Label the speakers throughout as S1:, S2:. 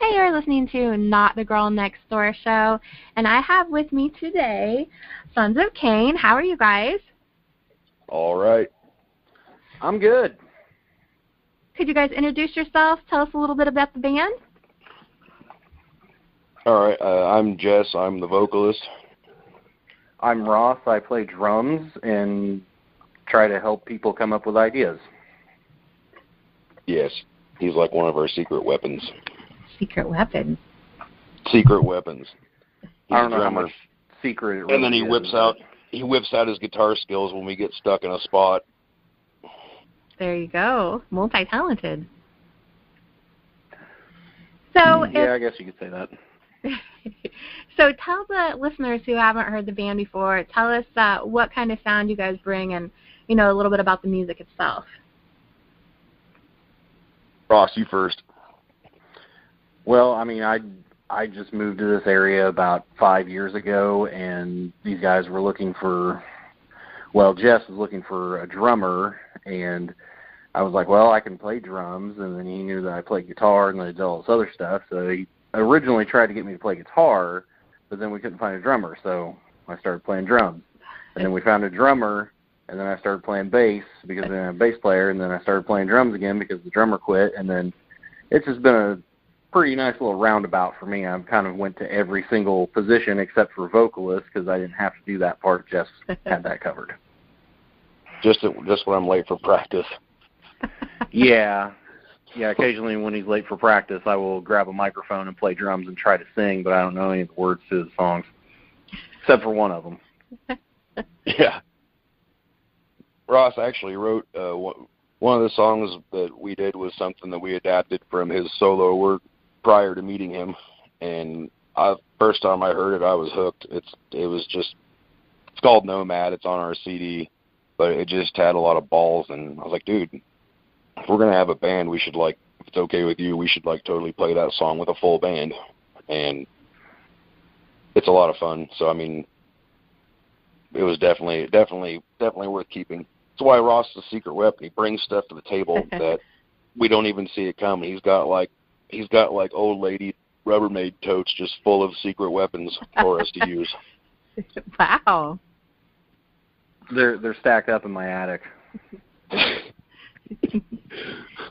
S1: Hey, you're listening to Not the Girl Next Door show, and I have with me today Sons of Cain. How are you guys?
S2: All right.
S3: I'm good.
S1: Could you guys introduce yourselves? Tell us a little bit about the band.
S2: All right. I'm Jess. I'm the vocalist.
S3: I'm Ross. I play drums and try to help people come up with ideas.
S2: Yes. He's like one of our secret weapons.
S1: Secret weapons?
S2: Secret weapons. He's
S3: I don't know how much secret it really
S2: and then he
S3: is,
S2: whips out his guitar skills when we get stuck in a spot.
S1: There you go. Multi-talented. So
S3: yeah, I guess you could say that.
S1: So tell the listeners who haven't heard the band before, tell us what kind of sound you guys bring and, you know, a little bit about the music itself.
S2: Ross, you first.
S3: Well, I mean, I just moved to this area about 5 years ago, and these guys were looking for, well, Jess was looking for a drummer, and I was like, well, I can play drums, and then he knew that I played guitar and that I did all this other stuff, so he originally tried to get me to play guitar, but then we couldn't find a drummer, so I started playing drums. And then we found a drummer, and then I started playing bass because I didn't have a bass player, and then I started playing drums again because the drummer quit, and then it's just been a pretty nice little roundabout for me. I've kind of went to every single position except for vocalist because I didn't have to do that part. Jess had that covered.
S2: Just when I'm late for practice.
S3: Yeah, occasionally when he's late for practice, I will grab a microphone and play drums and try to sing, but I don't know any of the words to the songs, except for one of them.
S2: Yeah. Ross actually wrote one of the songs that we did was something that we adapted from his solo work prior to meeting him, and first time I heard it, I was hooked. It's called Nomad. It's on our CD, but it just had a lot of balls, and I was like, dude, if we're gonna have a band, we should, like, if it's okay with you, we should, like, totally play that song with a full band, and it's a lot of fun. So I mean, it was definitely worth keeping. That's why Ross is a secret weapon. He brings stuff to the table that we don't even see it coming. He's got like old lady Rubbermaid totes just full of secret weapons for us to use.
S1: Wow.
S3: They're stacked up in my attic.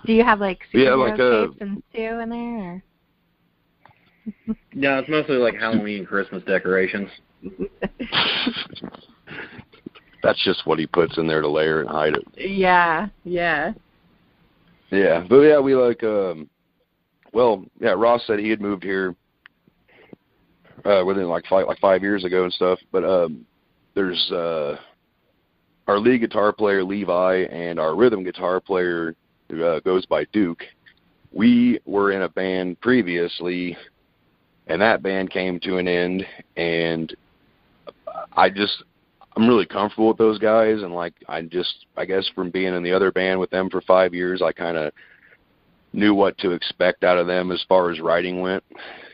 S1: Do you have like superhero
S2: like
S1: capes and stew in there? Or?
S3: No, it's mostly like Halloween and Christmas decorations.
S2: That's just what he puts in there to layer and hide it.
S1: Yeah.
S2: Yeah, but yeah, we like, Ross said he had moved here within like 5 years ago and stuff, but there's our lead guitar player, Levi, and our rhythm guitar player, goes by Duke. We were in a band previously, and that band came to an end, and I'm really comfortable with those guys, and like I guess from being in the other band with them for 5 years, I kind of knew what to expect out of them as far as writing went,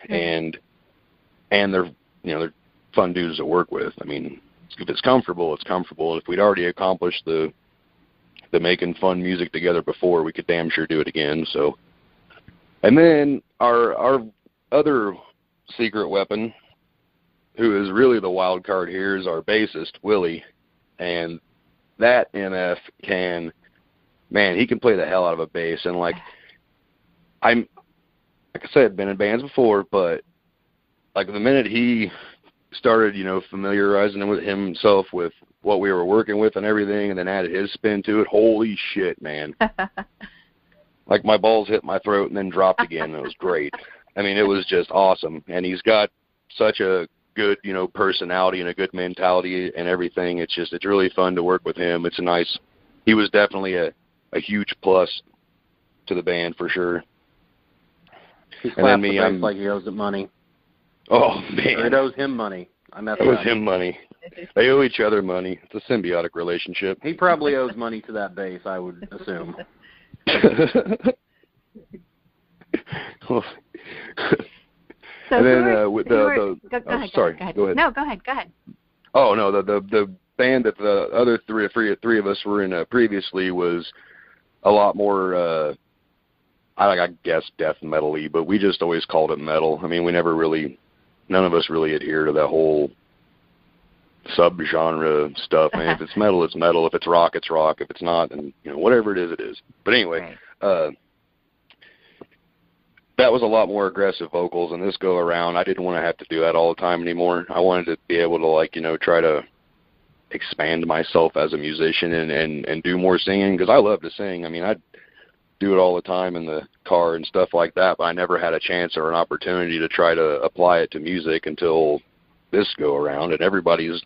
S2: and they're fun dudes to work with. I mean, if it's comfortable, it's comfortable. And if we'd already accomplished the making fun music together before, we could damn sure do it again. So, and then our other secret weapon, who is really the wild card here, is our bassist, Willie. And that MF he can play the hell out of a bass. And like I said, been in bands before, but like the minute he started, familiarizing with himself with what we were working with and everything, and then added his spin to it, holy shit, man. Like my balls hit my throat and then dropped again. It was great. I mean, it was just awesome. And he's got such a good, personality and a good mentality and everything. It's really fun to work with him. He was definitely a huge plus to the band for sure.
S3: He slaps the bass like he owes it money.
S2: Oh, man.
S3: Or it owes him money.
S2: It owes him money. They owe each other money. It's a symbiotic relationship.
S3: He probably owes money to that bass, I would assume.
S1: So
S2: and then
S1: go ahead. No, go ahead.
S2: Oh no, the band that the other three of us were in previously was a lot more I guess death metal-y, but we just always called it metal. I mean, none of us really adhere to that whole subgenre stuff. I mean, if it's metal, it's metal. If it's rock, it's rock. If it's not, then, whatever it is, it is. But anyway,
S1: right.
S2: That was a lot more aggressive vocals, and this go around, I didn't want to have to do that all the time anymore. I wanted to be able to, try to expand myself as a musician and do more singing, because I love to sing. I mean, I do it all the time in the car and stuff like that, but I never had a chance or an opportunity to try to apply it to music until this go around, and everybody's,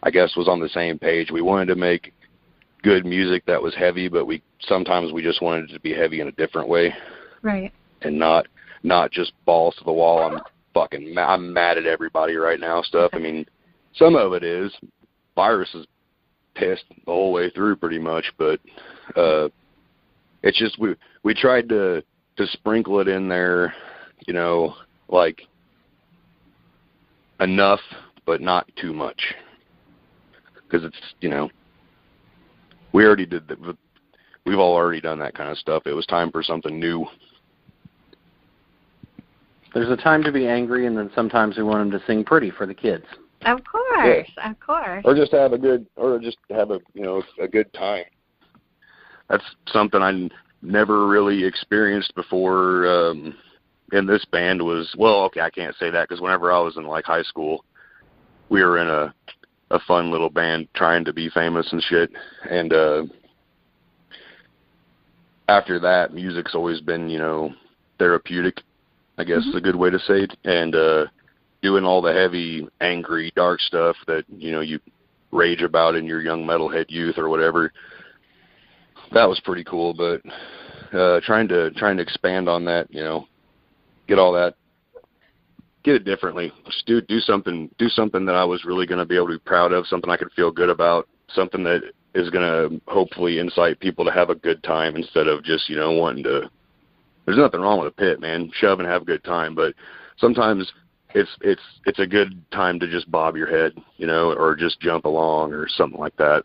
S2: I guess, was on the same page. We wanted to make good music that was heavy, but sometimes we just wanted it to be heavy in a different way.
S1: Right.
S2: And not just balls to the wall. I'm mad at everybody right now stuff. I mean, some of it is. Virus is pissed the whole way through pretty much, but it's just we tried to sprinkle it in there, like enough, but not too much. Because it's, we already did that. We've all already done that kind of stuff. It was time for something new.
S3: There's a time to be angry, and then sometimes we want them to sing pretty for the kids.
S1: Of course, yeah. Of course.
S2: Or just have a good time. That's something I never really experienced before in this band was, well, okay, I can't say that because whenever I was in like high school, we were in a fun little band trying to be famous and shit. And after that, music's always been, therapeutic, I guess is a good way to say it. And doing all the heavy, angry, dark stuff that, you rage about in your young metalhead youth or whatever, that was pretty cool. But trying to expand on that, get all that, get it differently. Just do something that I was really going to be able to be proud of, something I could feel good about, something that is going to hopefully incite people to have a good time instead of just, wanting to. There's nothing wrong with a pit, man. Shove and have a good time, but sometimes it's a good time to just bob your head, or just jump along or something like that.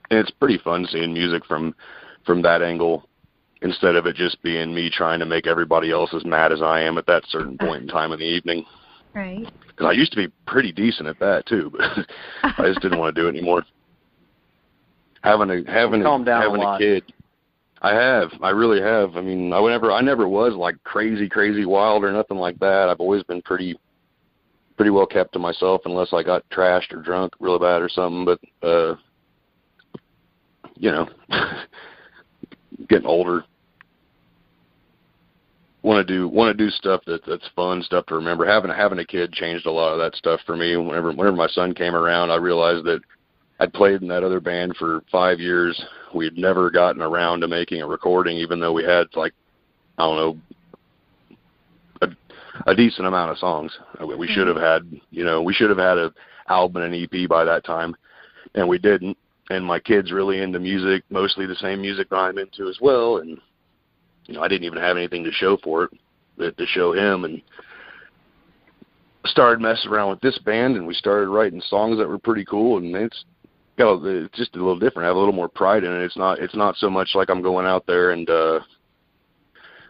S2: And it's pretty fun seeing music from that angle instead of it just being me trying to make everybody else as mad as I am at that certain point in time in the evening.
S1: Right.
S2: Because I used to be pretty decent at that too, but I just didn't want to do it anymore. Having a kid. I really have. I mean, I never was like crazy wild or nothing like that. I've always been pretty well kept to myself unless I got trashed or drunk real bad or something. But, getting older, want to do stuff that's fun, stuff to remember. Having a kid changed a lot of that stuff for me. Whenever my son came around, I realized that I'd played in that other band for 5 years. We'd never gotten around to making a recording, even though we had a decent amount of songs. We should have had, an album and an EP by that time, and we didn't. And my kid's really into music, mostly the same music that I'm into as well. And, I didn't even have anything to show for it, to show him. And started messing around with this band, and we started writing songs that were pretty cool. And it's just a little different. I have a little more pride in it. It's not so much like I'm going out there and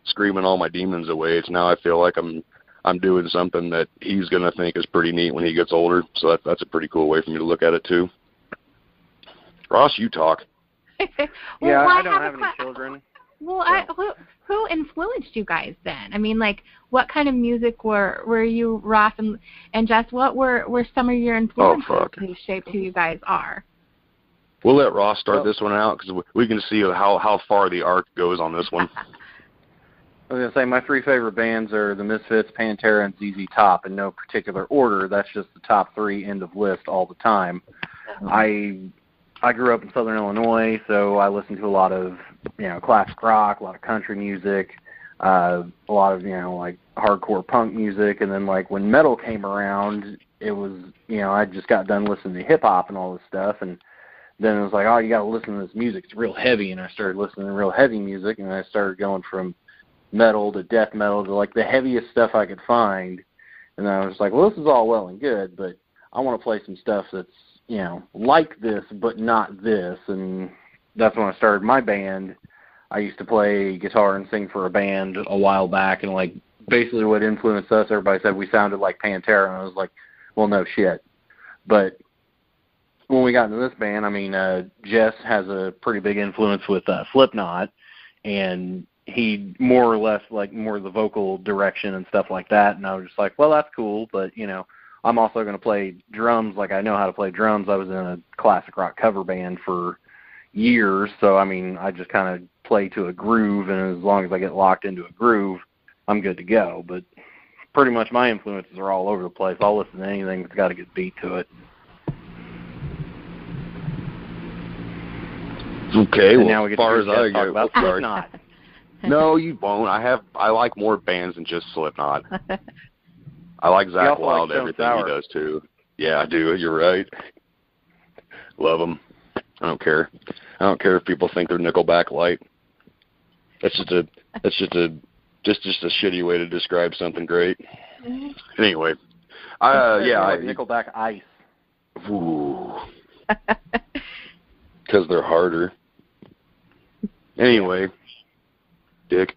S2: screaming all my demons away. It's now I feel like I'm doing something that he's gonna think is pretty neat when he gets older. So that's a pretty cool way for me to look at it too. Ross, you talk.
S3: Yeah, I don't have any children.
S1: Well, so. Who influenced you guys then? I mean, like, what kind of music were you, Ross and Jess? What were some of your influences who shaped who you guys are?
S2: We'll let Ross start this one out because we can see how far the arc goes on this one.
S3: I was going to say my three favorite bands are the Misfits, Pantera, and ZZ Top in no particular order. That's just the top three, end of list all the time. I grew up in Southern Illinois, so I listened to a lot of, classic rock, a lot of country music, a lot of, like hardcore punk music. And then like when metal came around, it was, I just got done listening to hip hop and all this stuff. And then it was like, oh, you got to listen to this music. It's real heavy. And I started listening to real heavy music, and I started going from metal to death metal to like the heaviest stuff I could find. And then I was like, well, this is all well and good, but I want to play some stuff that's, like this, but not this. And that's when I started my band. I used to play guitar and sing for a band a while back, and like basically what influenced us, everybody said we sounded like Pantera, and I was like, well, no shit. But when we got into this band, I mean, Jess has a pretty big influence with Slipknot, and he more or less like more the vocal direction and stuff like that, and I was just like, well, that's cool, but, you know, I'm also going to play drums like I know how to play drums. I was in a classic rock cover band for years, so, I mean, I just kind of play to a groove, and as long as I get locked into a groove, I'm good to go. But pretty much my influences are all over the place. I'll listen to anything that's got a good beat to it.
S2: Okay,
S3: and
S2: well,
S3: now we get
S2: as far
S3: to
S2: as I
S3: talk
S2: go,
S3: about Slipknot.
S2: No, you won't. I like more bands than just Slipknot. I like Zakk Wylde, everything he does too. Yeah, I do. You're right. Love them. I don't care. I don't care if people think they're Nickelback light. That's just a shitty way to describe something great. Anyway,
S3: Nickelback Ice.
S2: Ooh. Because they're harder. Anyway, dick.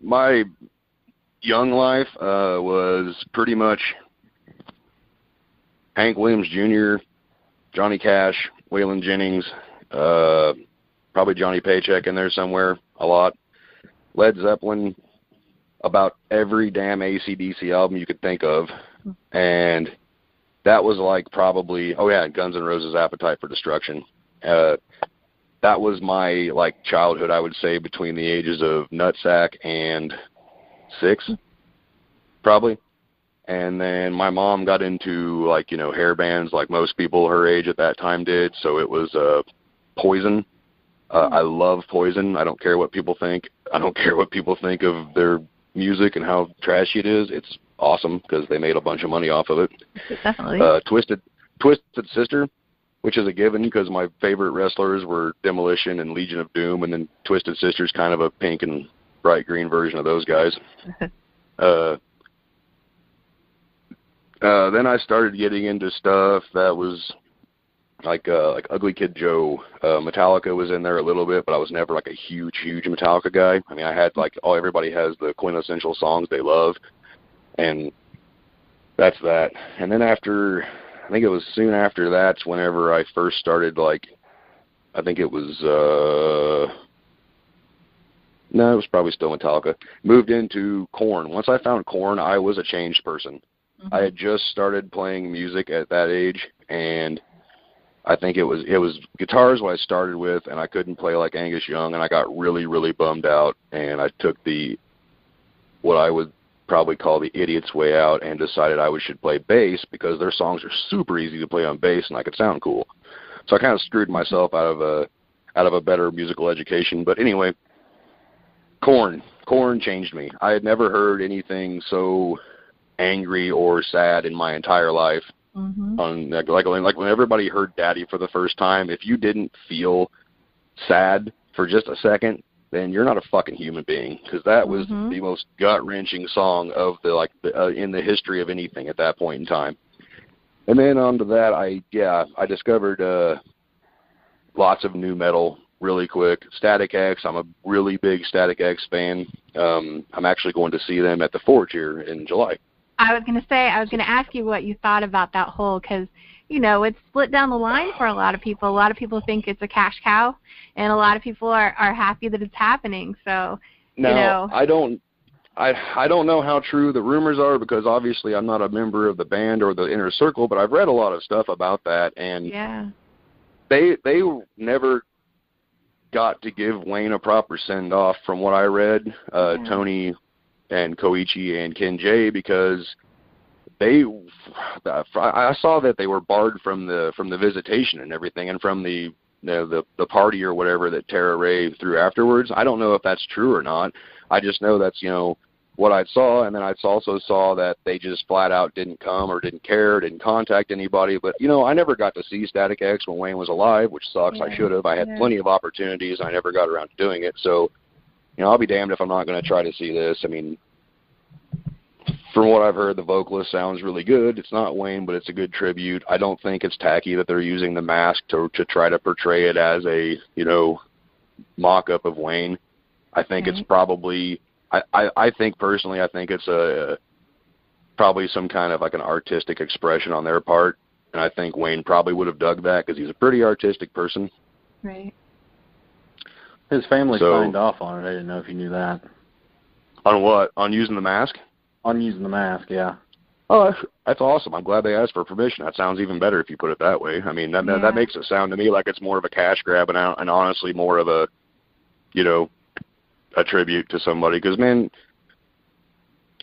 S2: My young life was pretty much Hank Williams Jr., Johnny Cash, Waylon Jennings, probably Johnny Paycheck in there somewhere, a lot. Led Zeppelin, about every damn AC/DC album you could think of. And that was like probably, Guns N' Roses' Appetite for Destruction. That was my like childhood, I would say, between the ages of nutsack and 6, probably. And then my mom got into like, you know, hair bands like most people her age at that time did. So it was Poison. I love Poison. I don't care what people think. I don't care what people think of their music and how trashy it is. It's awesome because they made a bunch of money off of it.
S1: Definitely.
S2: Twisted Sister, which is a given because my favorite wrestlers were Demolition and Legion of Doom, and then Twisted Sister's kind of a pink and bright green version of those guys. Then I started getting into stuff that was like Ugly Kid Joe. Metallica was in there a little bit, but I was never like a huge Metallica guy. I mean, I had like everybody has the quintessential songs they love, and that's that. And then after, I think it was soon after that's whenever I first started, like, I think it was, no, it was probably still Metallica. Moved into Korn. Once I found Korn, I was a changed person. Mm-hmm. I had just started playing music at that age, and I think it was guitars what I started with, and I couldn't play like Angus Young, and I got really bummed out, and I took what I would probably call the idiot's way out and decided I should play bass because their songs are super easy to play on bass and I could sound cool. So I kind of screwed myself out of a better musical education. But anyway, Korn changed me. I had never heard anything so angry or sad in my entire life. Mm-hmm. Like when everybody heard Daddy for the first time, if you didn't feel sad for just a second, then you're not a fucking human being, because that was the most gut-wrenching song of in the history of anything at that point in time. And then onto that, I discovered lots of new metal really quick. Static X, I'm a really big Static X fan. I'm actually going to see them at the Forge here in July.
S1: I was going to ask you what you thought about that whole, because, you know, it's split down the line for a lot of people. A lot of people think it's a cash cow, and a lot of people are happy that it's happening. So,
S2: no,
S1: you know.
S2: I don't know how true the rumors are, because obviously I'm not a member of the band or the inner circle, but I've read a lot of stuff about that, and they never got to give Wayne a proper send-off from what I read, Tony and Koichi and Ken J, because I saw that they were barred from the visitation and everything, and from the party or whatever that Tara Ray threw afterwards. I don't know if that's true or not. I just know that's, you know, what I saw, and then I also saw that they just flat out didn't come or didn't care, didn't contact anybody. But, you know, I never got to see Static X when Wayne was alive, which sucks. I should have. I had plenty of opportunities. I never got around to doing it. So, you know, I'll be damned if I'm not going to try to see this. I mean, from what I've heard, the vocalist sounds really good. It's not Wayne, but it's a good tribute. I don't think it's tacky that they're using the mask to try to portray it as a, you know, mock-up of Wayne. I think it's probably, I think personally, I think it's probably some kind of like an artistic expression on their part. And I think Wayne probably would have dug that because he's a pretty artistic person.
S1: Right.
S3: His family signed off on it. I didn't know if you knew that.
S2: On what? On using the mask?
S3: On using the mask, yeah.
S2: Oh, that's awesome. I'm glad they asked for permission. That sounds even better if you put it that way. I mean, that makes it sound to me like it's more of a cash grab and honestly more of a, you know, a tribute to somebody. Because, man,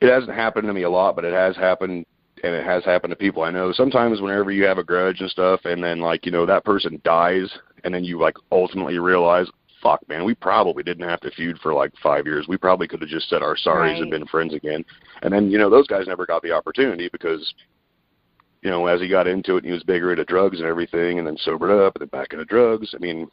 S2: it hasn't happened to me a lot, but it has happened, and it has happened to people I know. Sometimes whenever you have a grudge and stuff, and then, like, you know, that person dies, and then you, like, ultimately realize, fuck, man, we probably didn't have to feud for, like, 5 years. We probably could have just said our sorries and been friends again. And then, you know, those guys never got the opportunity because, you know, as he got into it, and he was bigger into drugs and everything, and then sobered up, and then back into drugs. I mean,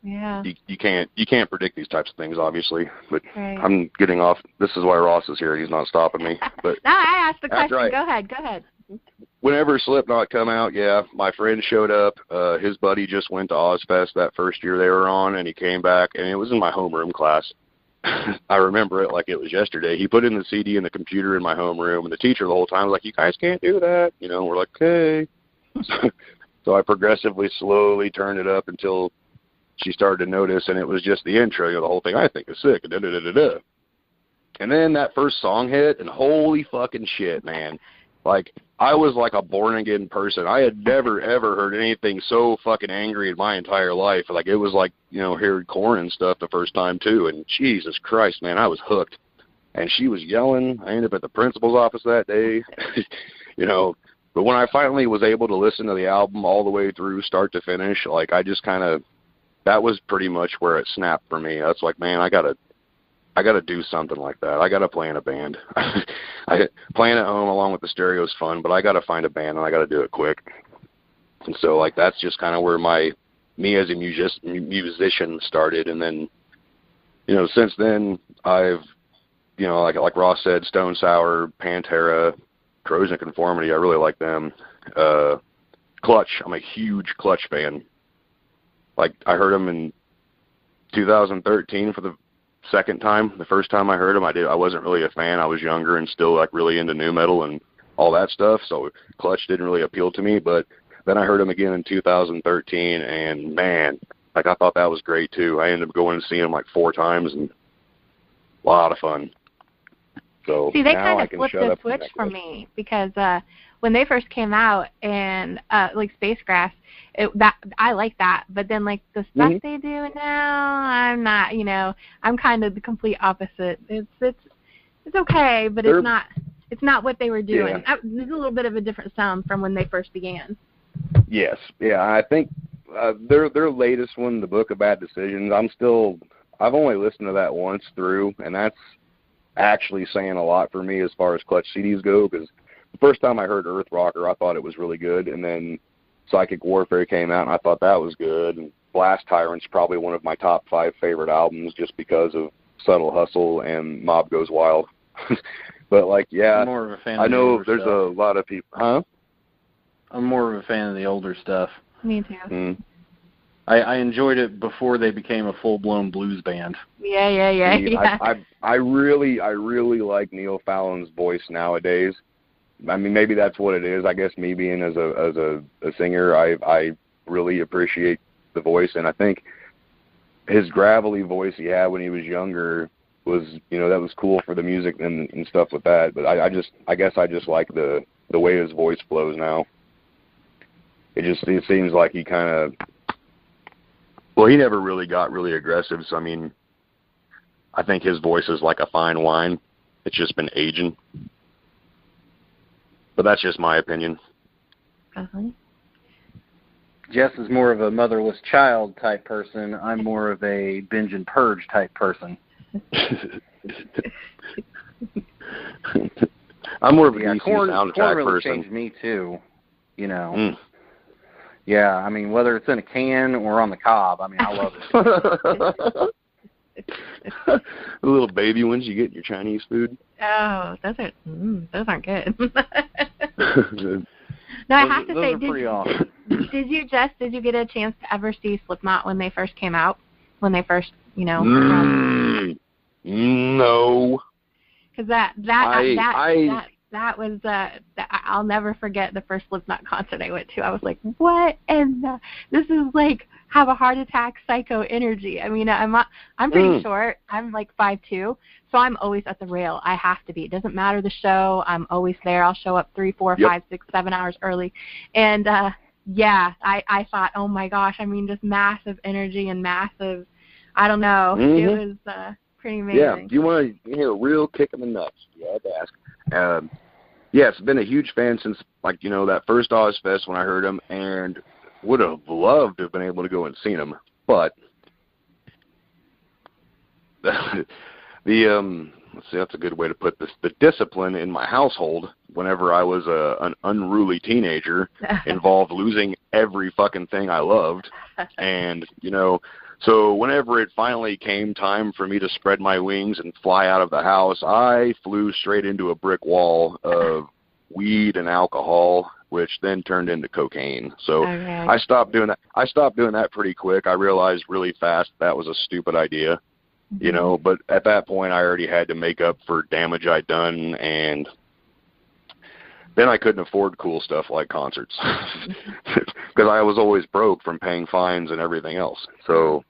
S2: you can't predict these types of things, obviously. But I'm getting off. This is why Ross is here. He's not stopping me. But
S1: no, I asked the question. Go ahead.
S2: Whenever Slipknot come out, my friend showed up. His buddy just went to Ozfest that first year they were on, and he came back, and it was in my homeroom class. I remember it like it was yesterday. He put in the CD in the computer in my homeroom, and the teacher the whole time was like, "You guys can't do that." You know, we're like, "Okay." So I progressively, slowly turned it up until she started to notice, and it was just the intro. You know, the whole thing I think is sick. And then that first song hit, and holy fucking shit, man! Like, I was like a born-again person. I had never, ever heard anything so fucking angry in my entire life. Like, it was like, you know, hearing Korn and stuff the first time, too. And Jesus Christ, man, I was hooked. And she was yelling. I ended up at the principal's office that day. You know, but when I finally was able to listen to the album all the way through, start to finish, like, I just kind of, that was pretty much where it snapped for me. That's like, man, I got to do something like that. I got to play in a band. Playing at home along with the stereo is fun, but I got to find a band, and I got to do it quick. And so, like, that's just kind of where me as a musician started. And then, you know, since then, I've, you know, like Ross said, Stone Sour, Pantera, Corrosion Conformity, I really like them. Clutch, I'm a huge Clutch fan. Like, I heard them in 2013 for the second time. The first time I heard him, I wasn't really a fan. I was younger and still like really into nu metal and all that stuff, so Clutch didn't really appeal to me. But then I heard him again in 2013, and man, like, I thought that was great too. I ended up going and seeing him like 4 times, and a lot of fun. So
S1: see, they kind of flipped the switch for me, because when they first came out, and like Spacegrass, I like that, but then like the stuff they do now, I'm not. You know, I'm kind of the complete opposite. It's okay, but it's not what they were doing. Yeah. There's a little bit of a different sound from when they first began.
S2: Yes, yeah, I think their latest one, The Book of Bad Decisions, I've only listened to that once through, and that's actually saying a lot for me as far as Clutch CDs go, because the first time I heard Earth Rocker, I thought it was really good, and then Psychic Warfare came out, and I thought that was good. And Blast Tyrant's probably one of my top 5 favorite albums, just because of Subtle Hustle and Mob Goes Wild. But like, yeah,
S3: I'm more of a fan
S2: I know
S3: of
S2: there's
S3: stuff.
S2: A lot of people. Huh?
S3: I'm more of a fan of the older stuff.
S1: Me too.
S3: I enjoyed it before they became a full-blown blues band.
S1: Yeah.
S2: I really like Neil Fallon's voice nowadays. I mean, maybe that's what it is. I guess me being as a singer, I really appreciate the voice, and I think his gravelly voice he had when he was younger was, you know, that was cool for the music and stuff with that. But I guess I just like the way his voice flows now. It seems like he kind of, well, he never really got really aggressive. So I mean, I think his voice is like a fine wine. It's just been aging. But that's just my opinion.
S3: Jess is more of a motherless child type person. I'm more of a binge and purge type person.
S2: I'm more of a DC
S3: Korn
S2: soundtrack
S3: really
S2: person.
S3: Changed me too, you know. Yeah, I mean, whether it's in a can or on the cob, I mean, I love it.
S2: The little baby ones you get in your Chinese food.
S1: Oh, those aren't good. No, I have to say, did you get a chance to ever see Slipknot when they first came out? When they first You know.
S2: No.
S1: Because that was I'll never forget the first Slipknot concert I went to. I was like, what? And this is like have a heart attack psycho energy. I mean, I'm pretty short. I'm like 5'2", so I'm always at the rail. I have to be. It doesn't matter the show. I'm always there. I'll show up 3, 4, 5, 6, 7 hours early. And I thought, oh my gosh, I mean, just massive energy and massive. I don't know. It was pretty amazing.
S2: Yeah. Do you want to hear a real kick in the nuts? Yeah, I had to ask. It's been a huge fan since, like, you know, that first Ozfest when I heard him, and would have loved to have been able to go and seen him. But let's see, that's a good way to put this. The discipline in my household, whenever I was an unruly teenager, involved losing every fucking thing I loved. And, you know, so whenever it finally came time for me to spread my wings and fly out of the house, I flew straight into a brick wall of weed and alcohol, which then turned into cocaine. So I stopped doing that. I stopped doing that pretty quick. I realized really fast that was a stupid idea, you know, but at that point I already had to make up for damage I'd done, and then I couldn't afford cool stuff like concerts because I was always broke from paying fines and everything else. So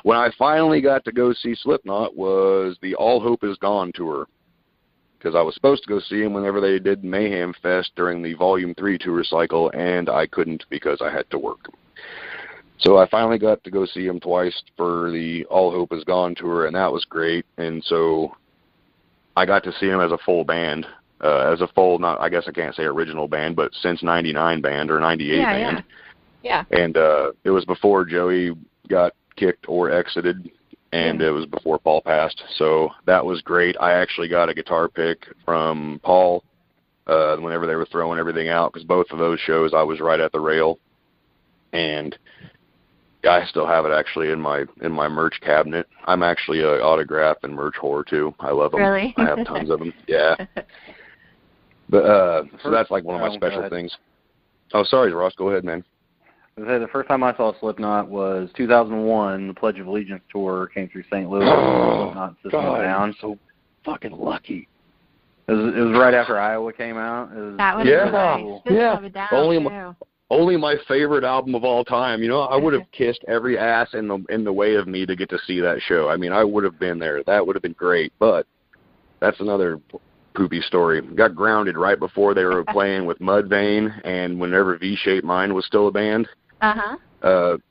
S2: when I finally got to go see Slipknot was the All Hope Is Gone tour, because I was supposed to go see them whenever they did Mayhem Fest during the Volume 3 tour cycle, and I couldn't because I had to work. So I finally got to go see them twice for the All Hope Is Gone tour, and that was great. And so I got to see them as a full band. As a full, not, I guess I can't say original band, but since 99 band or 98 band.
S1: Yeah.
S2: And it was before Joey got kicked or exited, and it was before Paul passed. So that was great. I actually got a guitar pick from Paul whenever they were throwing everything out, because both of those shows I was right at the rail. And I still have it actually in my merch cabinet. I'm actually an autograph and merch whore too. I love them.
S1: Really?
S2: I have tons of them. Yeah. But so that's like one of my special things. Oh, sorry, Ross. Go ahead, man.
S3: The first time I saw Slipknot was 2001. The Pledge of Allegiance tour came through St. Louis.
S2: Oh, God,
S3: down.
S2: I'm so fucking lucky.
S3: It was right after Iowa came out.
S1: That was nice.
S2: Only my favorite album of all time. You know, I would have kissed every ass in the way of me to get to see that show. I mean, I would have been there. That would have been great. But that's another poopy story. Got grounded right before they were playing with Mudvayne, and whenever V-Shaped Mind was still a band.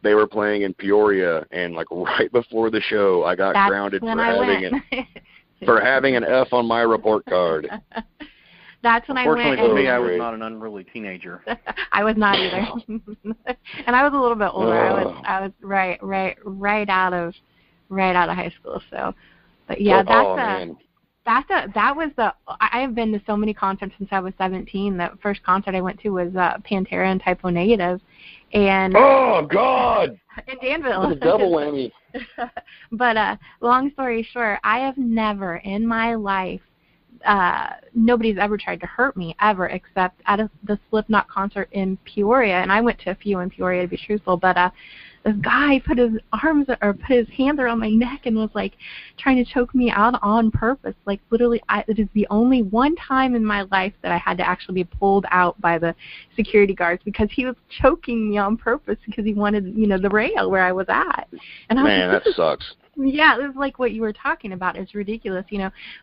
S2: They were playing in Peoria, and like right before the show, I got grounded for having an F on my report card.
S1: That's when I went.
S3: Fortunately for me, I was not an unruly teenager.
S1: I was not either, and I was a little bit older. I was right out of high school. So, but yeah, I have been to so many concerts since I was 17. The first concert I went to was Pantera and Type O Negative, and
S2: oh God,
S1: in Danville.
S2: That's a double whammy.
S1: But long story short, I have never in my life. Nobody's ever tried to hurt me ever, except at the Slipknot concert in Peoria, and I went to a few in Peoria to be truthful. But this guy put his hands around my neck and was like trying to choke me out on purpose. Like literally, it is the only one time in my life that I had to actually be pulled out by the security guards because he was choking me on purpose because he wanted, the rail where I was at. And I was
S2: man,
S1: like,
S2: that sucks.
S1: Yeah, it was like what you were talking about. It's ridiculous,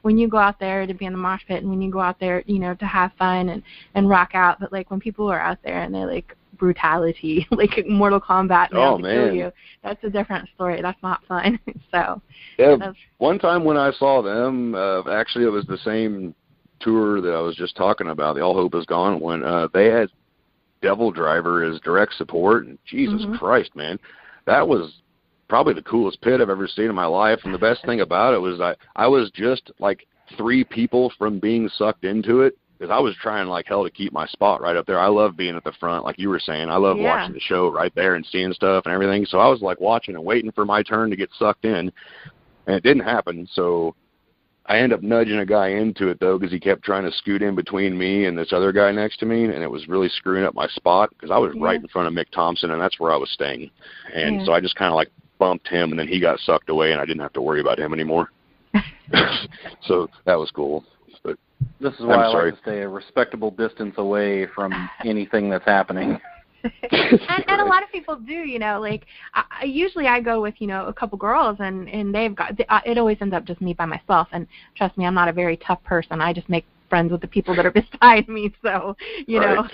S1: when you go out there to be in the mosh pit and when you go out there, to have fun and rock out. But like when people are out there and they're like brutality, like Mortal Kombat, and kill you, that's a different story. That's not fun. So
S2: yeah, one time when I saw them, actually it was the same tour that I was just talking about. The All Hope Is Gone when they had Devil Driver as direct support. And Jesus Christ, man, that was probably the coolest pit I've ever seen in my life. And the best thing about it was I was just like 3 people from being sucked into it, because I was trying like hell to keep my spot right up there. I love being at the front, like you were saying. I love watching the show right there and seeing stuff and everything. So I was like watching and waiting for my turn to get sucked in, and it didn't happen. So I ended up nudging a guy into it, though, because he kept trying to scoot in between me and this other guy next to me, and it was really screwing up my spot because I was right in front of Mick Thompson, and that's where I was staying. And so I just kind of like bumped him, and then he got sucked away, and I didn't have to worry about him anymore. So that was cool. But
S3: this is why I like to stay a respectable distance away from anything that's happening.
S1: and a lot of people do, like usually I go with, a couple girls, and they've got, it always ends up just me by myself, and trust me, I'm not a very tough person. I just make friends with the people that are beside me, so, know,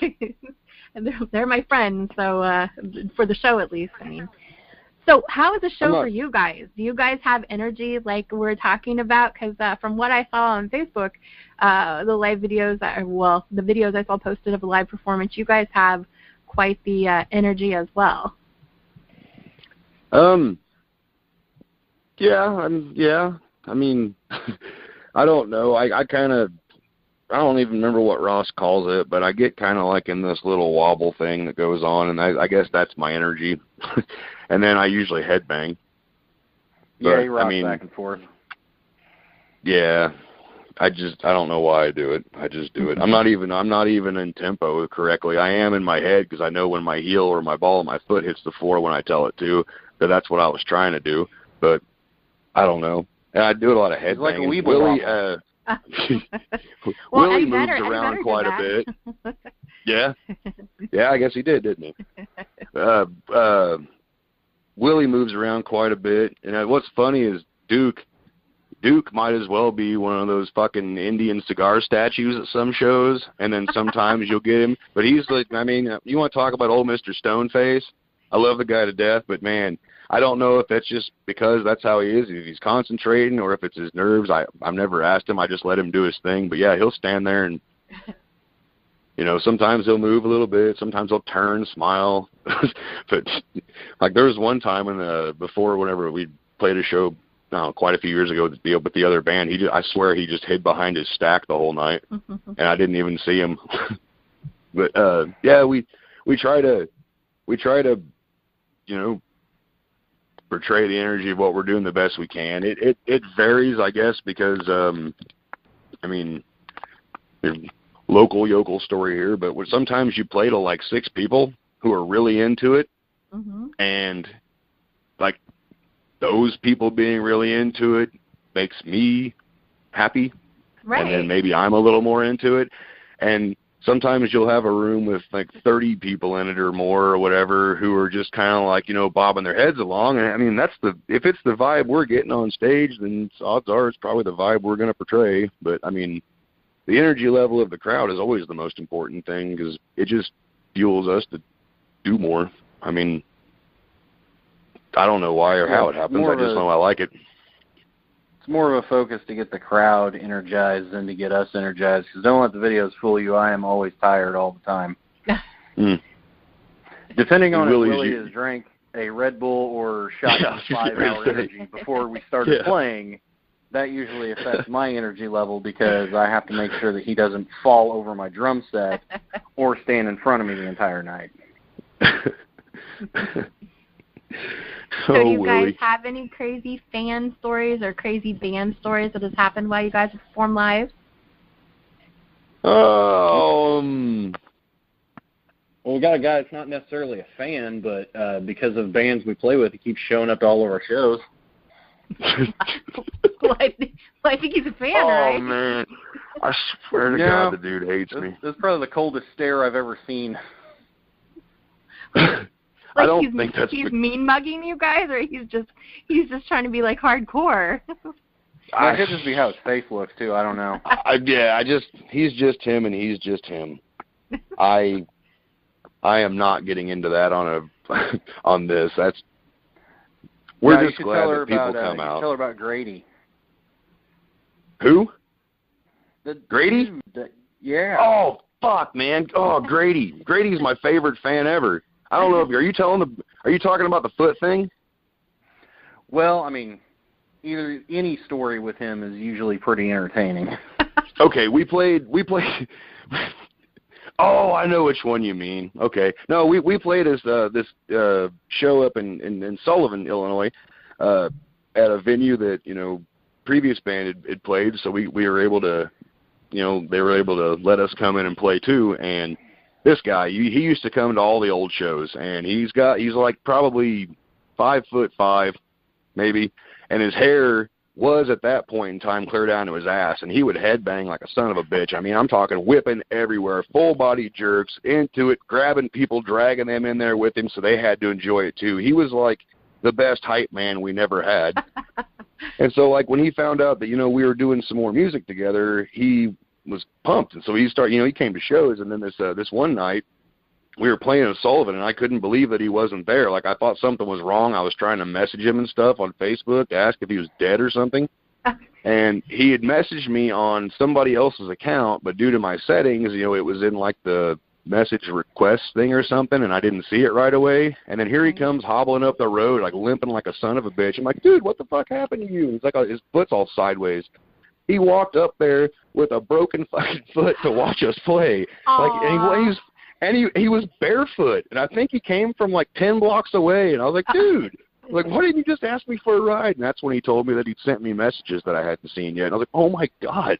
S1: and they're my friends, so for the show at least, I mean. So how is the show for you guys? Do you guys have energy like we're talking about? Because from what I saw on Facebook, the live videos, the videos I saw posted of a live performance, you guys have quite the energy as well.
S2: Yeah. I mean, I don't know. I don't even remember what Ross calls it, but I get kind of like in this little wobble thing that goes on, and I guess that's my energy. And then I usually headbang.
S3: Yeah, you rock back and forth.
S2: Yeah. I don't know why I do it. I just do it. I'm not even in tempo correctly. I am in my head because I know when my heel or my ball of my foot hits the floor when I tell it to, that that's what I was trying to do. But I don't know. And I do a lot of headbanging.
S3: Like a
S2: Willie moves around quite a bit. Yeah, I guess he did, didn't he? Willie moves around quite a bit, and what's funny is Duke might as well be one of those fucking Indian cigar statues at some shows, and then sometimes you'll get him. But he's like, I mean, you want to talk about old Mr. Stoneface? I love the guy to death, but man, I don't know if that's just because that's how he is, if he's concentrating, or if it's his nerves. I've never asked him. I just let him do his thing. But, yeah, he'll stand there and, sometimes he'll move a little bit. Sometimes he'll turn, smile. But, like, there was one time whenever we played a show quite a few years ago with the other band, I swear he just hid behind his stack the whole night, and I didn't even see him. But, yeah, we try to portray the energy of what we're doing the best we can. It varies, I guess, because I mean, local yokel story here, but sometimes you play to like 6 people who are really into it, and like those people being really into it makes me happy, and then maybe I'm a little more into it, and sometimes you'll have a room with like 30 people in it or more or whatever who are just kind of like, bobbing their heads along. And I mean, if it's the vibe we're getting on stage, then odds are it's probably the vibe we're going to portray. But I mean, the energy level of the crowd is always the most important thing because it just fuels us to do more. I mean, I don't know why or how it happens. I just know I like it.
S3: It's more of a focus to get the crowd energized than to get us energized, because don't let the videos fool you. I am always tired all the time. Depending on if Willie has drank a Red Bull or shot 5-hour energy before we started playing, that usually affects my energy level because I have to make sure that he doesn't fall over my drum set or stand in front of me the entire night.
S1: So do you guys have any crazy fan stories or crazy band stories that has happened while you guys have performed live?
S3: Well, we got a guy that's not necessarily a fan, but because of bands we play with, he keeps showing up to all of our shows.
S1: Well, I think he's a fan, right?
S2: Oh, man. I swear to God, the dude hates me.
S3: This is probably the coldest stare I've ever seen.
S1: Like
S2: I don't think
S1: he's mean mugging you guys, or he's just trying to be like hardcore.
S3: It could just be how his face looks too. I don't know.
S2: He's just him, and he's just him. I am not getting into that on this. We're just glad that people come out.
S3: Tell her about Grady.
S2: Who? Grady?
S3: Yeah.
S2: Oh fuck, man! Oh, Grady. Grady's my favorite fan ever. I don't know if are you talking about the foot thing?
S3: Well, I mean, any story with him is usually pretty entertaining.
S2: Okay, we played Oh, I know which one you mean. Okay. No, we played this show up in Sullivan, Illinois, at a venue that, previous band had played, so we were able to, they were able to let us come in and play too, and this guy, he used to come to all the old shows, and he's like probably 5'5", maybe, and his hair was at that point in time clear down to his ass, and he would headbang like a son of a bitch. I mean, I'm talking whipping everywhere, full body jerks, into it, grabbing people, dragging them in there with him, so they had to enjoy it too. He was like the best hype man we never had. And so, like, when he found out that, we were doing some more music together, he was pumped. And so he started, he came to shows, and then this one night, we were playing at Sullivan, and I couldn't believe that he wasn't there. Like, I thought something was wrong. I was trying to message him and stuff on Facebook to ask if he was dead or something. And he had messaged me on somebody else's account, but due to my settings, it was in, like, the message request thing or something, and I didn't see it right away. And then here he comes hobbling up the road, like, limping like a son of a bitch. I'm like, dude, what the fuck happened to you? He's like, his foot's all sideways. He walked up there with a broken fucking foot to watch us play.
S1: Aww.
S2: Like, and he was barefoot, and I think he came from like 10 blocks away, and I was like, dude, like, why didn't you just ask me for a ride? And that's when he told me that he'd sent me messages that I hadn't seen yet. And I was like, oh my God,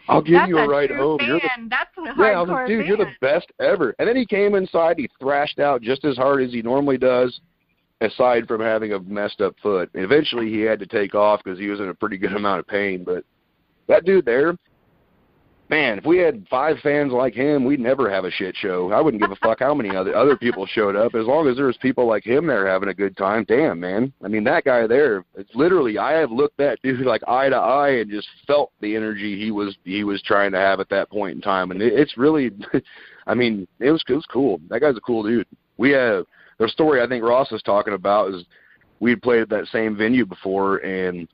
S2: I'll give you a ride home.
S1: That's a hardcore
S2: I was like, dude,
S1: fan.
S2: you're the best ever. And then he came inside, he thrashed out just as hard as he normally does, aside from having a messed up foot. And eventually he had to take off because he was in a pretty good amount of pain. But that dude there, man, if we had 5 fans like him, we'd never have a shit show. I wouldn't give a fuck how many other people showed up. As long as there was people like him there having a good time, damn, man. I mean, that guy there, it's literally, I have looked that dude like eye to eye and just felt the energy he was trying to have at that point in time. And it's really, I mean, it was cool. That guy's a cool dude. We have, the story I think Ross was talking about is we had played at that same venue before, and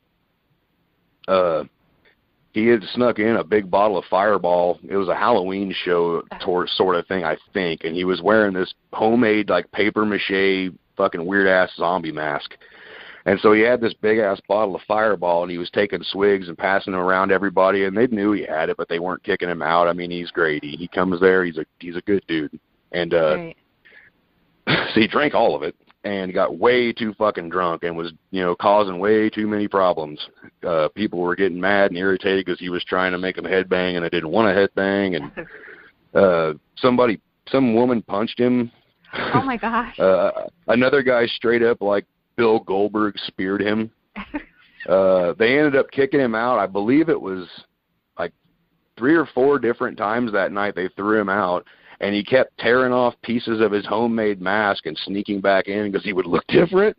S2: he had snuck in a big bottle of Fireball. It was a Halloween show sort of thing, I think, and he was wearing this homemade, like, papier-mâché fucking weird-ass zombie mask. And so he had this big-ass bottle of Fireball, and he was taking swigs and passing it around everybody, and they knew he had it, but they weren't kicking him out. I mean, he's great. He comes there. He's a good dude. And
S1: right.
S2: So he drank all of it and got way too fucking drunk and was, causing way too many problems. People were getting mad and irritated because he was trying to make them headbang and they didn't want to headbang. And some woman punched him.
S1: Oh my gosh.
S2: Another guy straight up, like Bill Goldberg, speared him. They ended up kicking him out. I believe it was like 3 or 4 different times that night they threw him out. And he kept tearing off pieces of his homemade mask and sneaking back in because he would look different.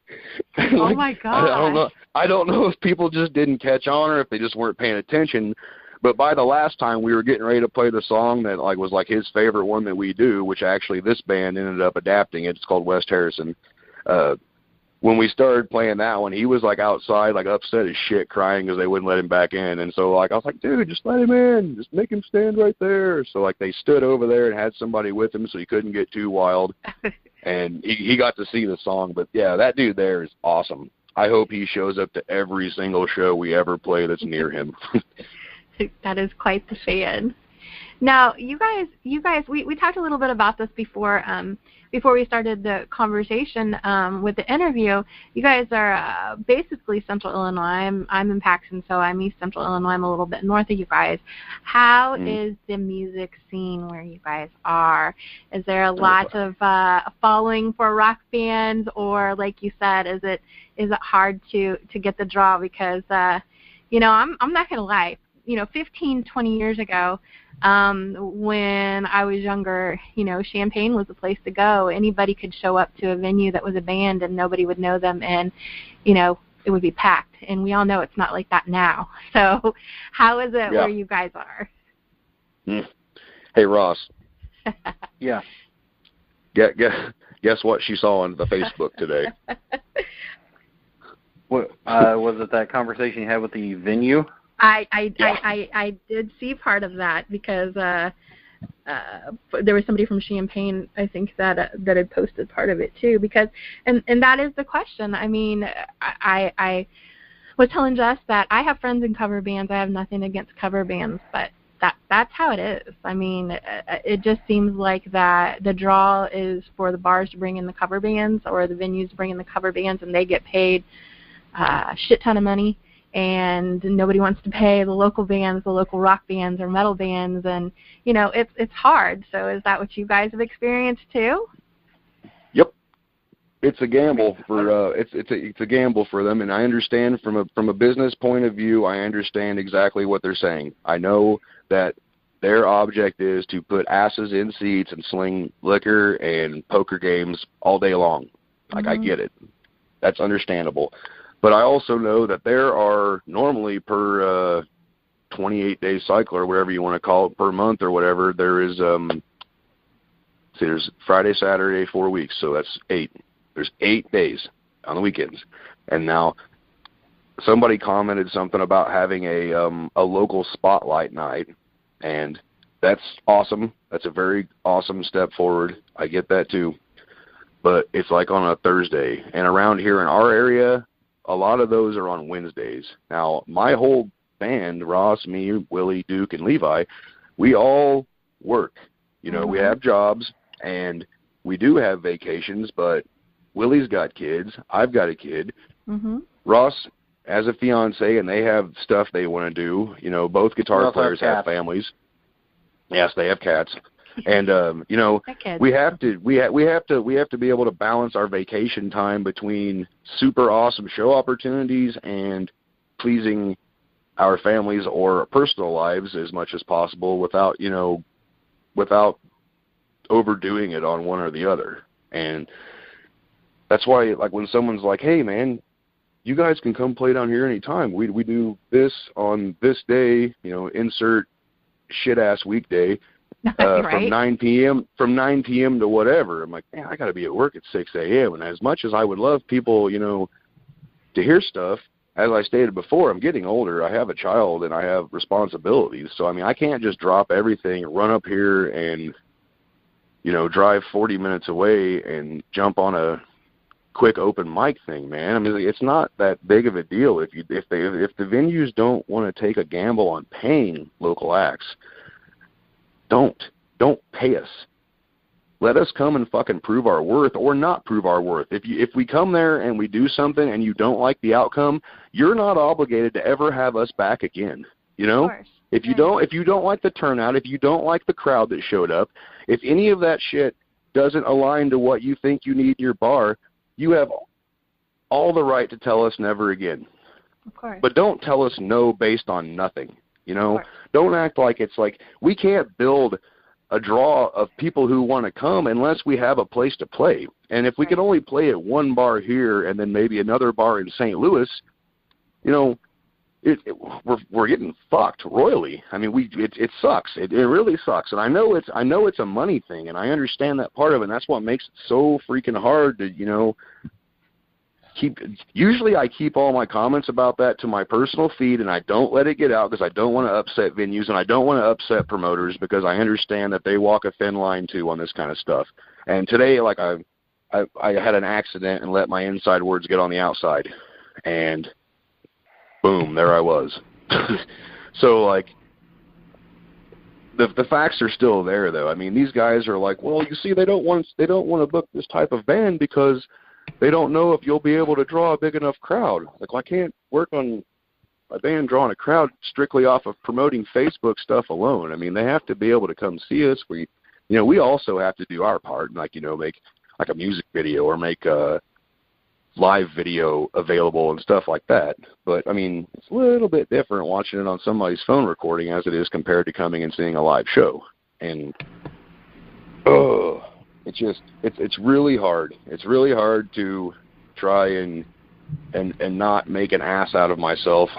S1: Oh my God!
S2: I don't know if people just didn't catch on or if they just weren't paying attention. But by the last time we were getting ready to play the song that was his favorite one that we do, which actually this band ended up adapting it. It's called West Harrison. When we started playing that one, he was outside, upset as shit, crying because they wouldn't let him back in. And so I was like, dude, just let him in. Just make him stand right there. So they stood over there and had somebody with him so he couldn't get too wild. And he got to see the song. But yeah, that dude there is awesome. I hope he shows up to every single show we ever play that's near him.
S1: That is quite the fan. Now, you guys, we talked a little bit about this before we started the conversation with the interview. You guys are basically Central Illinois. I'm in Paxton, so I'm East Central Illinois. I'm a little bit north of you guys. How is the music scene where you guys are? Is there a lot of following for rock bands, or like you said, is it hard to get the draw? Because I'm not gonna lie. 15, 20 years ago, when I was younger, Champaign was the place to go. Anybody could show up to a venue that was a band and nobody would know them, and, it would be packed. And we all know it's not like that now. So how is it where you guys are?
S2: Hey, Ross.
S3: Yeah.
S2: Guess what she saw on the Facebook today?
S3: What was it, that conversation you had with the venue?
S1: I did see part of that because there was somebody from Champaign, I think, that had posted part of it too. Because and that is the question. I mean, I was telling Jess that I have friends in cover bands. I have nothing against cover bands, but that's how it is. I mean, it just seems like that the draw is for the bars to bring in the cover bands or the venues to bring in the cover bands, and they get paid a shit ton of money. And nobody wants to pay the local bands, the local rock bands or metal bands, and it's hard. So is that what you guys have experienced too?
S2: Yep. it's a gamble for it's a gamble for them, and I understand from a business point of view. I understand exactly what they're saying. I know that their object is to put asses in seats and sling liquor and poker games all day long. Like, I get it. That's understandable. But I also know that there are normally per 28-day cycle or whatever you want to call it, per month or whatever, there is there's Friday, Saturday, 4 weeks, so that's 8. There's 8 days on the weekends. And now somebody commented something about having a local spotlight night, and that's awesome. That's a very awesome step forward. I get that too. But it's like on a Thursday. And around here in our area, a lot of those are on Wednesdays. Now, my whole band, Ross, me, Willie, Duke, and Levi, we all work. You know, we have jobs, and we do have vacations, but Willie's got kids. I've got a kid. Ross has a fiance, and they have stuff they want to do. You know, both guitar players have families. Yes, they have cats. And you know, we have to be able to balance our vacation time between super awesome show opportunities and pleasing our families or personal lives as much as possible without overdoing it on one or the other. And that's why, like, when someone's like, "Hey, man, you guys can come play down here anytime. We do this on this day, you know, insert shit ass weekday."
S1: Right.
S2: From 9 p.m. to whatever. I'm like, man, I got to be at work at 6 a.m. And as much as I would love people, you know, to hear stuff, as I stated before, I'm getting older. I have a child and I have responsibilities. So, I mean, I can't just drop everything, run up here and, you know, drive 40 minutes away and jump on a quick open mic thing, man. I mean, it's not that big of a deal if the venues don't want to take a gamble on paying local acts. Don't pay us. Let us come and fucking prove our worth or not prove our worth. If we come there and we do something and you don't like the outcome, you're not obligated to ever have us back again. You know? If you don't like the turnout, if you don't like the crowd that showed up, if any of that shit doesn't align to what you think you need in your bar, you have all the right to tell us never again.
S1: Of course.
S2: But don't tell us no based on nothing. You know, don't act like it's like we can't build a draw of people who want to come unless we have a place to play. And if we can only play at one bar here and then maybe another bar in St. Louis, you know, we're getting fucked royally. I mean, it sucks. It really sucks. And I know it's a money thing, and I understand that part of it. And that's what makes it so freaking hard to, you know, usually I keep all my comments about that to my personal feed, and I don't let it get out because I don't want to upset venues and I don't want to upset promoters because I understand that they walk a thin line too on this kind of stuff. And today, like, I had an accident and let my inside words get on the outside, and boom, there I was. So, like, the facts are still there, though. I mean, these guys are like, well, you see, they don't want to book this type of band because they don't know if you'll be able to draw a big enough crowd. Like, well, I can't work on a band drawing a crowd strictly off of promoting Facebook stuff alone. I mean, they have to be able to come see us. We also have to do our part, like, you know, make like a music video or make a live video available and stuff like that. But, I mean, it's a little bit different watching it on somebody's phone recording as it is compared to coming and seeing a live show. And, it's really hard. It's really hard to try and not make an ass out of myself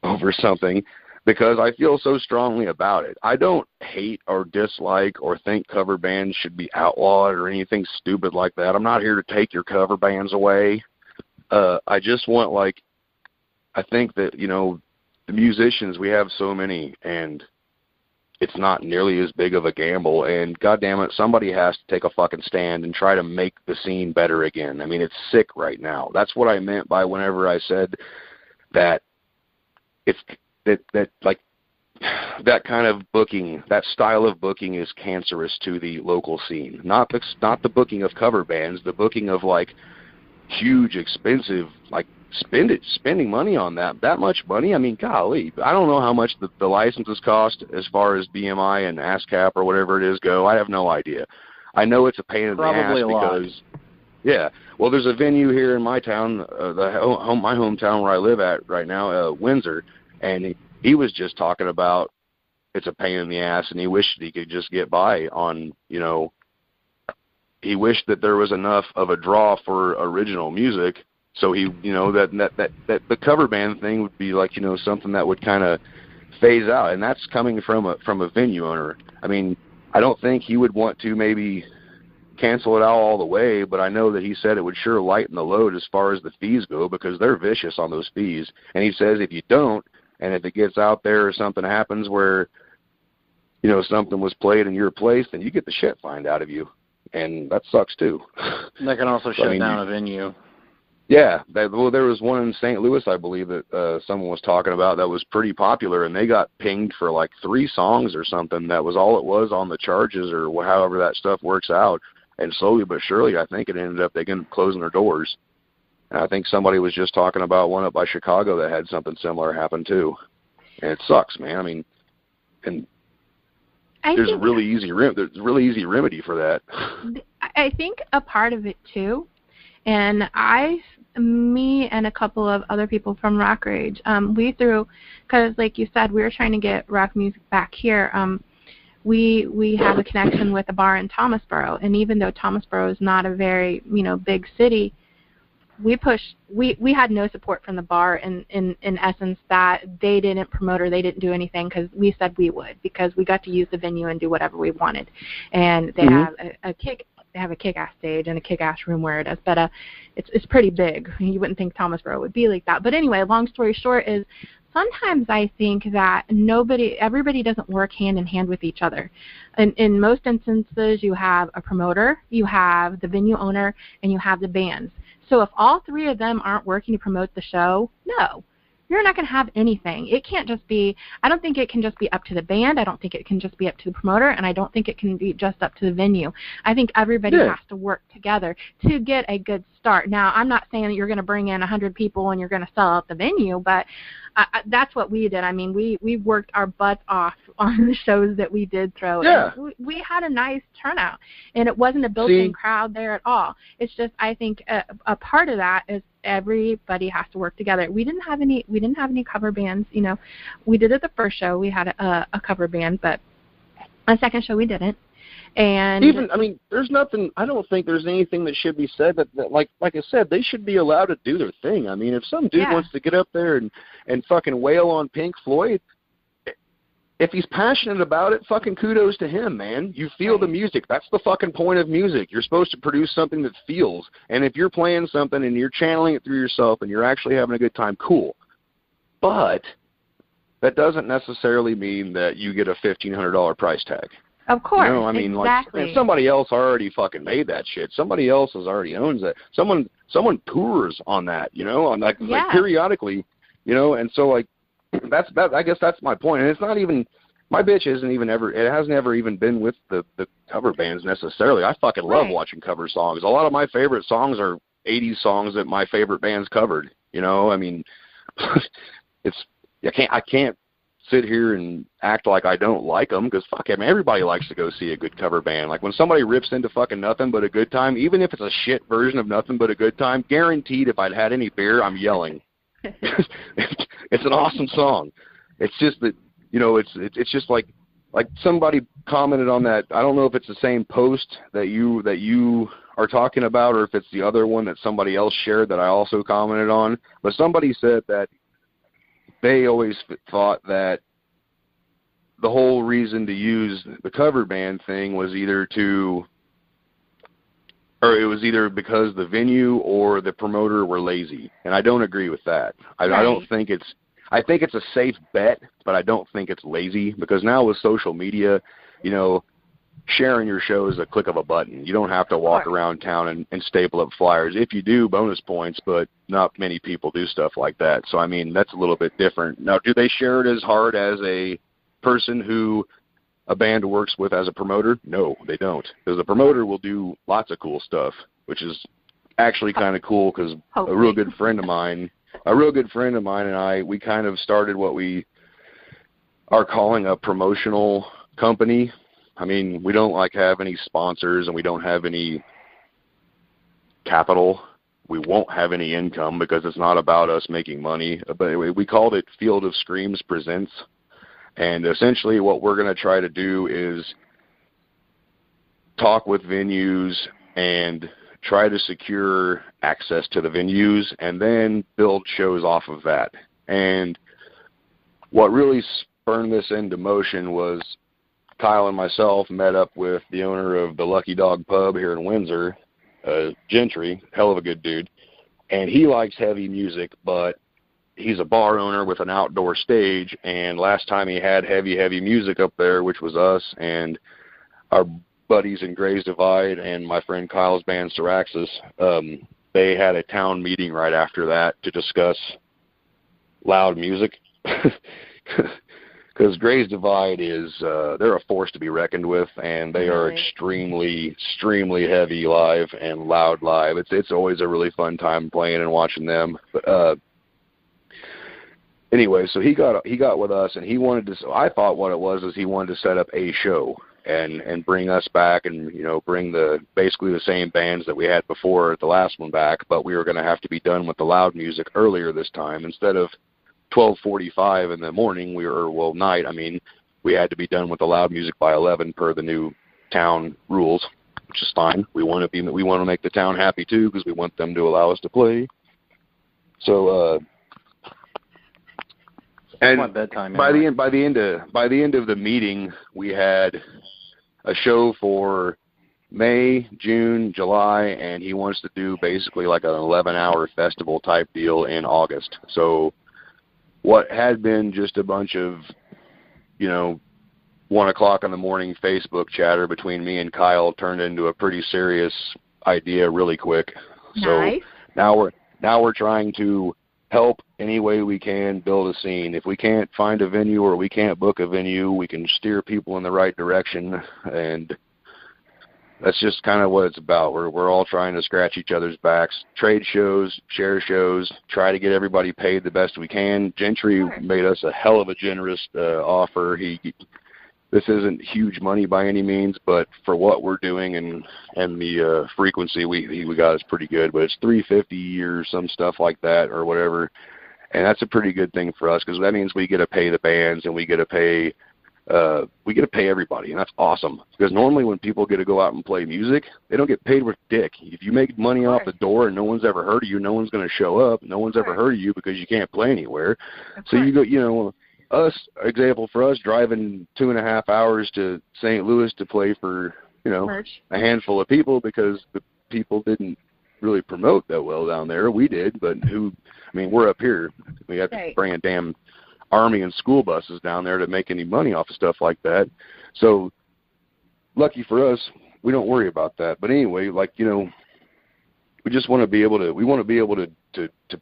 S2: over something because I feel so strongly about it. I don't hate or dislike or think cover bands should be outlawed or anything stupid like that. I'm not here to take your cover bands away. I just want, like, I think that, you know, the musicians, we have so many, and it's not nearly as big of a gamble, and goddamn it, somebody has to take a fucking stand and try to make the scene better again. I mean, it's sick right now. That's what I meant by whenever I said that it's that like that kind of booking, that style of booking is cancerous to the local scene. Not the booking of cover bands, the booking of, like, huge, expensive, like, spending money on that much money. I mean, golly, I don't know how much the licenses cost as far as BMI and ASCAP or whatever it is go. I have no idea. I know it's a pain in the ass because Yeah. Well, there's a venue here in my town, my hometown where I live at right now, Windsor, and he was just talking about it's a pain in the ass, and he wished he could just get by on, he wished that there was enough of a draw for original music, so he, that the cover band thing would be like, something that would kind of phase out, and that's coming from a venue owner. I mean, I don't think he would want to maybe cancel it out all the way, but I know that he said it would sure lighten the load as far as the fees go, because they're vicious on those fees. And he says if you don't, and if it gets out there or something happens where, something was played in your place, then you get the shit fined out of you. And that sucks too.
S3: That can also shut down a venue.
S2: Yeah, there was one in St. Louis, I believe, that someone was talking about that was pretty popular, and they got pinged for like 3 songs or something. That was all it was on the charges, or however that stuff works out. And slowly but surely, I think it ended up they ended up closing their doors. And I think somebody was just talking about one up by Chicago that had something similar happen too. And it sucks, man. I mean, and there's a really easy remedy for that.
S1: I think a part of it too, and me and a couple of other people from Rock Rage, we threw, because like you said, we were trying to get rock music back here. We have a connection with a bar in Thomasboro, and even though Thomasboro is not a very big city, we had no support from the bar in essence, that they didn't promote or they didn't do anything, because we said we would, because we got to use the venue and do whatever we wanted. And they have a kick-ass stage and a kick-ass room where it is, but it's pretty big. You wouldn't think Thomasboro would be like that. But anyway, long story short is, sometimes I think that everybody doesn't work hand in hand with each other. In most instances, you have a promoter, you have the venue owner, and you have the bands. So if all 3 of them aren't working to promote the show, no, you're not going to have anything. It can't just be, I don't think it can just be up to the band. I don't think it can just be up to the promoter, and I don't think it can be just up to the venue. I think everybody has to work together to get a good start. Now, I'm not saying that you're going to bring in 100 people and you're going to sell out the venue, but that's what we did. I mean, we worked our butts off on the shows that we did throw.
S2: Yeah.
S1: And we had a nice turnout, and it wasn't a built-in crowd there at all. It's just, I think a part of that is everybody has to work together. We didn't have any cover bands. We did it the first show. We had a cover band, but on the second show we didn't. And
S2: even, I mean, there's nothing, I don't think there's anything that should be said that like I said, they should be allowed to do their thing. I mean, if some dude wants to get up there and fucking wail on Pink Floyd, if he's passionate about it, fucking kudos to him, man. You feel the music. That's the fucking point of music. You're supposed to produce something that feels. And if you're playing something and you're channeling it through yourself and you're actually having a good time, cool. But that doesn't necessarily mean that you get a $1,500 price tag.
S1: Of course,
S2: I mean,
S1: exactly.
S2: Like, somebody else already fucking made that shit. Somebody else already owns that. Someone tours on that, on like periodically, and so like that's I guess that's my point. And it's not even, my bitch it hasn't ever even been with the cover bands necessarily. I fucking love watching cover songs. A lot of my favorite songs are 80s songs that my favorite bands covered. I mean, I can't sit here and act like I don't like them, because fuck it, man, everybody likes to go see a good cover band. Like when somebody rips into fucking Nothing But a Good Time, even if it's a shit version of Nothing But a Good Time, guaranteed if I'd had any beer, I'm yelling. It's an awesome song. It's just that, it's just like somebody commented on that. I don't know if it's the same post that you are talking about, or if it's the other one that somebody else shared that I also commented on, but somebody said that they always thought that the whole reason to use the cover band thing was either because the venue or the promoter were lazy. And I don't agree with that. I think it's a safe bet, but I don't think it's lazy, because now with social media, sharing your show is a click of a button. You don't have to walk around town and staple up flyers. If you do, bonus points, but not many people do stuff like that. So, I mean, that's a little bit different. Now, do they share it as hard as a person who a band works with as a promoter? No, they don't. Because the promoter will do lots of cool stuff, which is actually kind of cool, because a real good friend of mine and I, we kind of started what we are calling a promotional company. I mean, we don't have any sponsors, and we don't have any capital. We won't have any income because it's not about us making money. But we called it Field of Screams Presents. And essentially what we're going to try to do is talk with venues and try to secure access to the venues and then build shows off of that. And what really spurned this into motion was Kyle and myself met up with the owner of the Lucky Dog Pub here in Windsor, Gentry, hell of a good dude. And he likes heavy music, but he's a bar owner with an outdoor stage, and last time he had heavy music up there, which was us and our buddies in Gray's Divide and my friend Kyle's band Syraxis, they had a town meeting right after that to discuss loud music. Because Gray's Divide is, they're a force to be reckoned with, and they are extremely heavy live and loud live. It's always a really fun time playing and watching them. But anyway, so he got with us, and he wanted to. So I thought what it was is he wanted to set up a show and bring us back, and bring basically the same bands that we had before at the last one back. But we were going to have to be done with the loud music earlier this time instead of 12:45 in the morning. Night. I mean, we had to be done with the loud music by 11 per the new town rules, which is fine. We want to make the town happy too, because we want them to allow us to play. So. And
S3: bedtime
S2: by the end of the meeting, we had a show for May, June, July, and he wants to do basically like an 11-hour festival type deal in August. So what had been just a bunch of 1 o'clock in the morning Facebook chatter between me and Kyle turned into a pretty serious idea really quick.
S1: Nice.
S2: So now we're trying to help any way we can build a scene. If we can't find a venue or we can't book a venue, we can steer people in the right direction, and that's just kind of what it's about. We're all trying to scratch each other's backs, trade shows, share shows, try to get everybody paid the best we can. Gentry made us a hell of a generous offer. This isn't huge money by any means, but for what we're doing and the frequency we got is pretty good. But it's $350 or some stuff like that or whatever, and that's a pretty good thing for us because that means we get to pay the bands and we get to pay everybody, and that's awesome. Because normally when people get to go out and play music, they don't get paid with dick. If you make money off the door and no one's ever heard of you, no one's going to show up. No one's ever heard of you because you can't play anywhere. So you go, example for us, driving 2.5 hours to St. Louis to play for, a handful of people because the people didn't really promote that well down there. We did, but we're up here. We have to bring a damn army and school buses down there to make any money off of stuff like that. So lucky for us, we don't worry about that. But anyway, we just want to be able to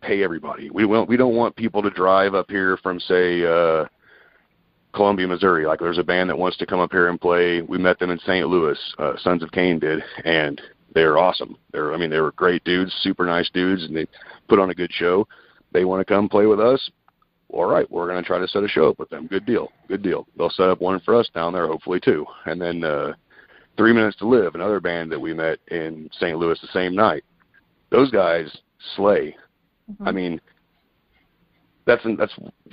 S2: pay everybody. We don't want people to drive up here from, say, Columbia, Missouri. Like there's a band that wants to come up here and play. We met them in St. Louis. Sons of Cain did, and they're awesome. They were great dudes, super nice dudes, and they put on a good show. They want to come play with us. All right, we're going to try to set a show up with them. Good deal. They'll set up one for us down there, hopefully too. And then 3 Minutes to Live, another band that we met in St. Louis the same night. Those guys slay. Mm-hmm. That's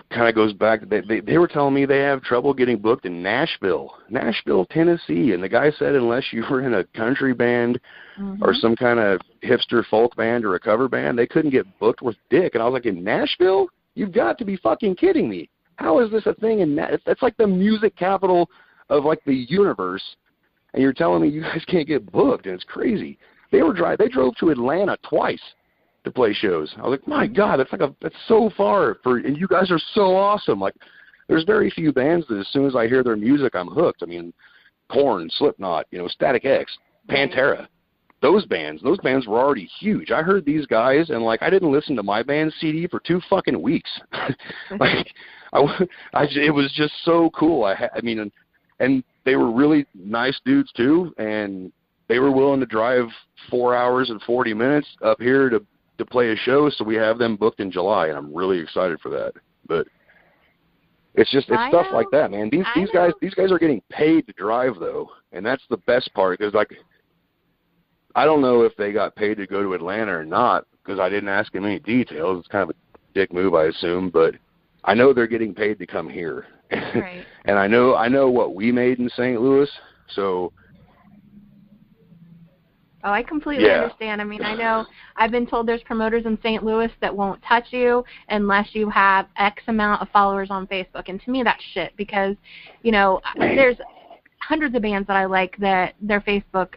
S2: kind of goes back. They were telling me they have trouble getting booked in Nashville, Tennessee, and the guy said unless you were in a country band or some kind of hipster folk band or a cover band, they couldn't get booked with dick. And I was like, in Nashville? You've got to be fucking kidding me. How is this a thing? That's like the music capital of like the universe, and you're telling me you guys can't get booked, and it's crazy. They drove to Atlanta twice to play shows. I was like, my God, that's so far and you guys are so awesome. Like, there's very few bands that as soon as I hear their music, I'm hooked. Korn, Slipknot, Static X, Pantera. Those bands were already huge. I heard these guys, and I didn't listen to my band's CD for 2 fucking weeks. It was just so cool. And they were really nice dudes too, and they were willing to drive 4 hours and 40 minutes up here to play a show. So we have them booked in July, and I'm really excited for that. But it's stuff like that, man. These guys are getting paid to drive though, and that's the best part because I don't know if they got paid to go to Atlanta or not, because I didn't ask him any details. It's kind of a dick move, I assume, but I know they're getting paid to come here.
S1: Right.
S2: And I know what we made in St. Louis, so...
S1: Oh, I completely understand. I mean, I know I've been told there's promoters in St. Louis that won't touch you unless you have X amount of followers on Facebook. And to me, that's shit because, you know, there's hundreds of bands that I like that their Facebook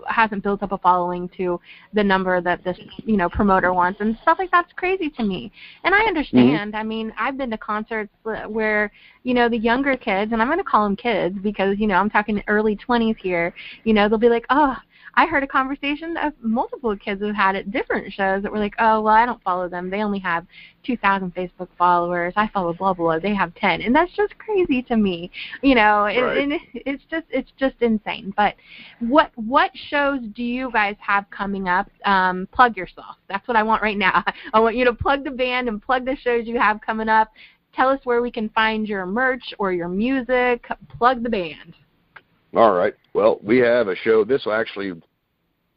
S1: hasn't built up a following to the number that this, you know, promoter wants. And stuff like that's crazy to me. And I understand. I mean, I've been to concerts where, you know, the younger kids, and I'm going to call them kids because, you know, I'm talking early 20s here, you know, they'll be like, oh, I heard a conversation of multiple kids who had at different shows that were like, oh, well, I don't follow them. They only have 2,000 Facebook followers. I follow blah, blah, blah. They have 10. And that's just crazy to me. You know, and it's just insane. But what shows do you guys have coming up? Plug yourself. That's what I want right now. I want you to plug the band and plug the shows you have coming up. Tell us where we can find your merch or your music. Plug the band.
S2: All right. Well, we have a show.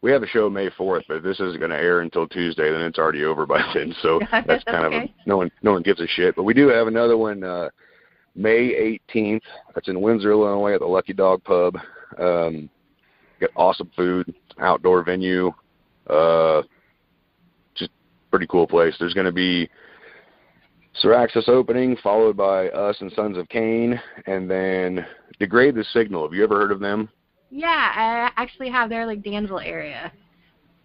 S2: We have a show May 4th, but this isn't going to air until Tuesday. Then it's already over by then. So that's kind of no one gives a shit. But we do have another one May 18th. That's in Windsor, Illinois, at the Lucky Dog Pub. Got awesome food, outdoor venue. Just pretty cool place. There's going to be Syraxis opening, followed by us and Sons of Cain, and then Degrade the Signal. Have you ever heard of them?
S1: Yeah, I actually have. They're like Danville area.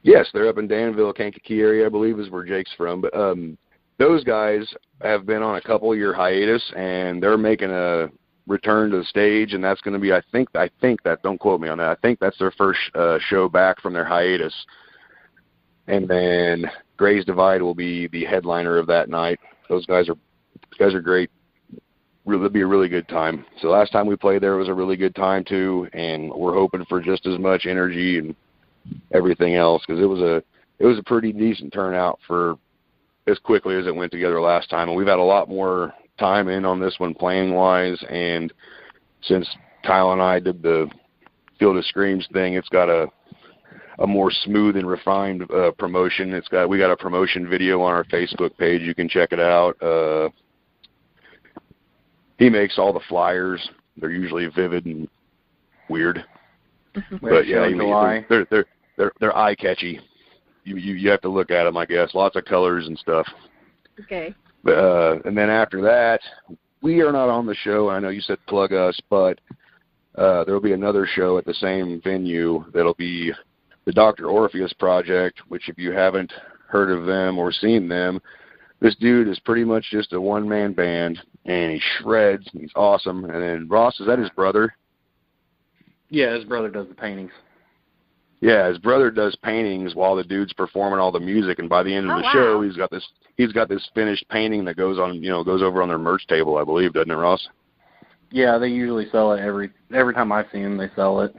S2: Yes, they're up in Danville, Kankakee area, I believe is where Jake's from. But those guys have been on a couple-year hiatus, and they're making a return to the stage, and that's going to be, I think that, don't quote me on that, I think that's their first show back from their hiatus. And then Gray's Divide will be the headliner of that night. Those guys are great. It'll be a really good time. So last time we played there was a really good time too, and we're hoping for just as much energy and everything else because it was a pretty decent turnout for as quickly as it went together last time. And we've had a lot more time in on this one playing wise, and since Kyle and I did the Field of Screams thing, it's got a more smooth and refined promotion. We got a promotion video on our Facebook page. You can check it out. He makes all the flyers. They're usually vivid and weird, but yeah, they're eye catchy. You have to look at them, I guess. Lots of colors and stuff.
S1: Okay.
S2: And then after that, we are not on the show. I know you said plug us, but there will be another show at the same venue. That'll be the Dr. Orpheus Project, which if you haven't heard of them or seen them, this dude is pretty much just a one-man band, and he shreds. He's awesome. And then Ross, is that his brother?
S3: Yeah, his brother does the paintings.
S2: Yeah, his brother does paintings while the dude's performing all the music, and by the end of the show, he's got this finished painting that goes over on their merch table, I believe, doesn't it, Ross?
S3: Yeah, they usually sell it every time I've seen them. They sell it.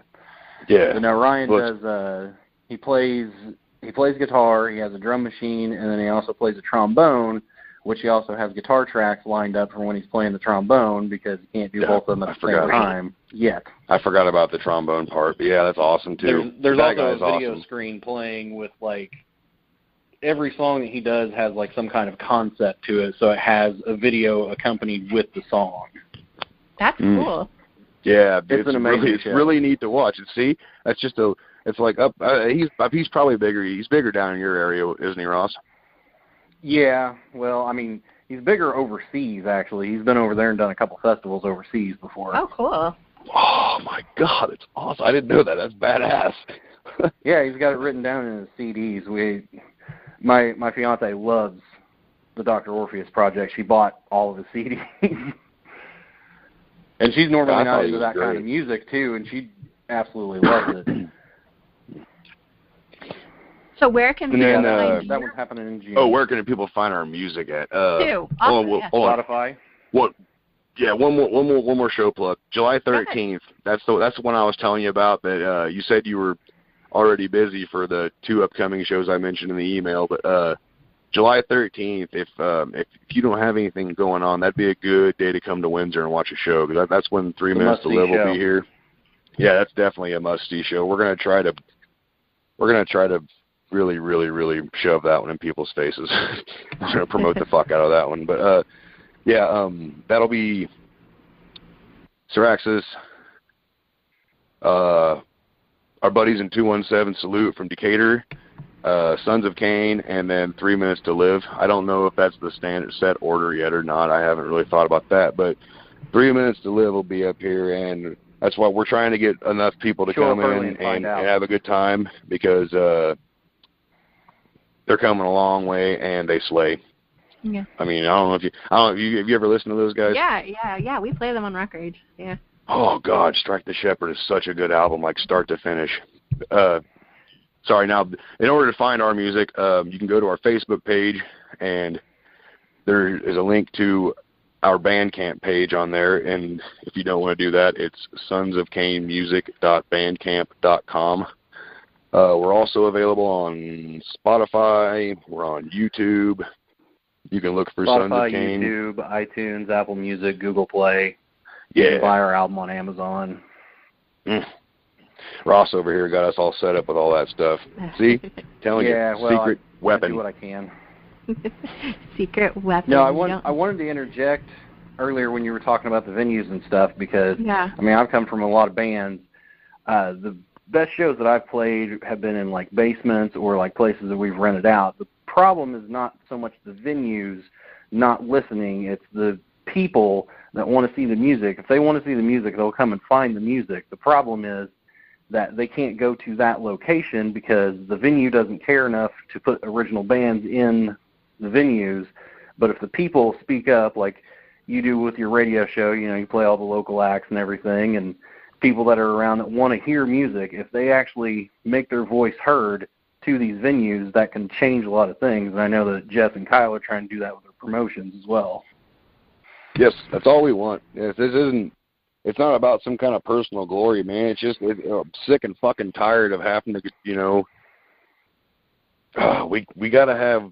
S2: Yeah.
S3: But now Ryan does. He plays guitar. He has a drum machine, and then he also plays a trombone, which he also has guitar tracks lined up for when he's playing the trombone because he can't do both of them at the same time yet.
S2: I forgot about the trombone part, but yeah, that's awesome too.
S3: There's also a video screen playing with like every song that he does has like some kind of concept to it, so it has a video accompanied with the song.
S1: That's cool.
S2: Yeah,
S3: it's an amazing show.
S2: It's really neat to watch. And see, that's just it's like up. He's probably bigger. He's bigger down in your area, isn't he, Ross?
S3: Yeah. Well, I mean, he's bigger overseas. Actually, he's been over there and done a couple festivals overseas before.
S1: Oh, cool.
S2: Oh my God, it's awesome! I didn't know that. That's badass.
S3: Yeah, he's got it written down in his CDs. My fiance loves the Dr. Orpheus Project. She bought all of his CDs. And she's normally not into that kind of music, too, and she absolutely loves it.
S1: So where can people find
S3: that one's happening in June.
S2: Oh, where can people find our music at?
S3: Spotify.
S2: What? Yeah, one more show plug. July 13th. That's the one I was telling you about. That you said you were already busy for the 2 upcoming shows I mentioned in the email, but July 13th, if you don't have anything going on, that'd be a good day to come to Windsor and watch a show, because that's when 3 Minutes to Live will be here. Yeah, that's definitely a must-see show. We're going to try to we're gonna try to really, really, really shove that one in people's faces. I'm gonna promote the fuck out of that one. But that'll be Syraxis, our buddies in 217 Salute from Decatur, Sons of Cain, and then 3 Minutes to Live. I don't know if that's the standard set order yet or not. I haven't really thought about that, but 3 Minutes to Live will be up here, and that's why we're trying to get enough people to come in and have a good time, because they're coming a long way and they slay.
S1: Yeah.
S2: I mean, I don't know if you ever listened to those guys?
S1: Yeah. We play them on record. Yeah.
S2: Oh God, Strike the Shepherd is such a good album, like start to finish. Sorry, now in order to find our music, you can go to our Facebook page, and there is a link to our Bandcamp page on there. And if you don't want to do that, it's sonsofcainmusic.bandcamp.com. We're also available on Spotify. We're on YouTube. You can look for Sons of Cain.
S3: YouTube, iTunes, Apple Music, Google Play.
S2: Yeah.
S3: You can buy our album on Amazon.
S2: Ross over here got us all set up with all that stuff. See? Telling you, secret weapon.
S3: I do what I can.
S1: Secret weapon.
S3: No, I wanted to interject earlier when you were talking about the venues and stuff, because, I mean, I've come from a lot of bands. The best shows that I've played have been in, like, basements or, like, places that we've rented out. The problem is not so much the venues not listening. It's the people that want to see the music. If they want to see the music, they'll come and find the music. The problem is that they can't go to that location because the venue doesn't care enough to put original bands in the venues. But if the people speak up, like you do with your radio show, you know, you play all the local acts and everything, and people that are around that want to hear music, if they actually make their voice heard to these venues, that can change a lot of things. And I know that Jess and Kyle are trying to do that with their promotions as well.
S2: Yes, that's all we want. It's not about some kind of personal glory, man. It's just I'm sick and fucking tired of having to, you know. We gotta have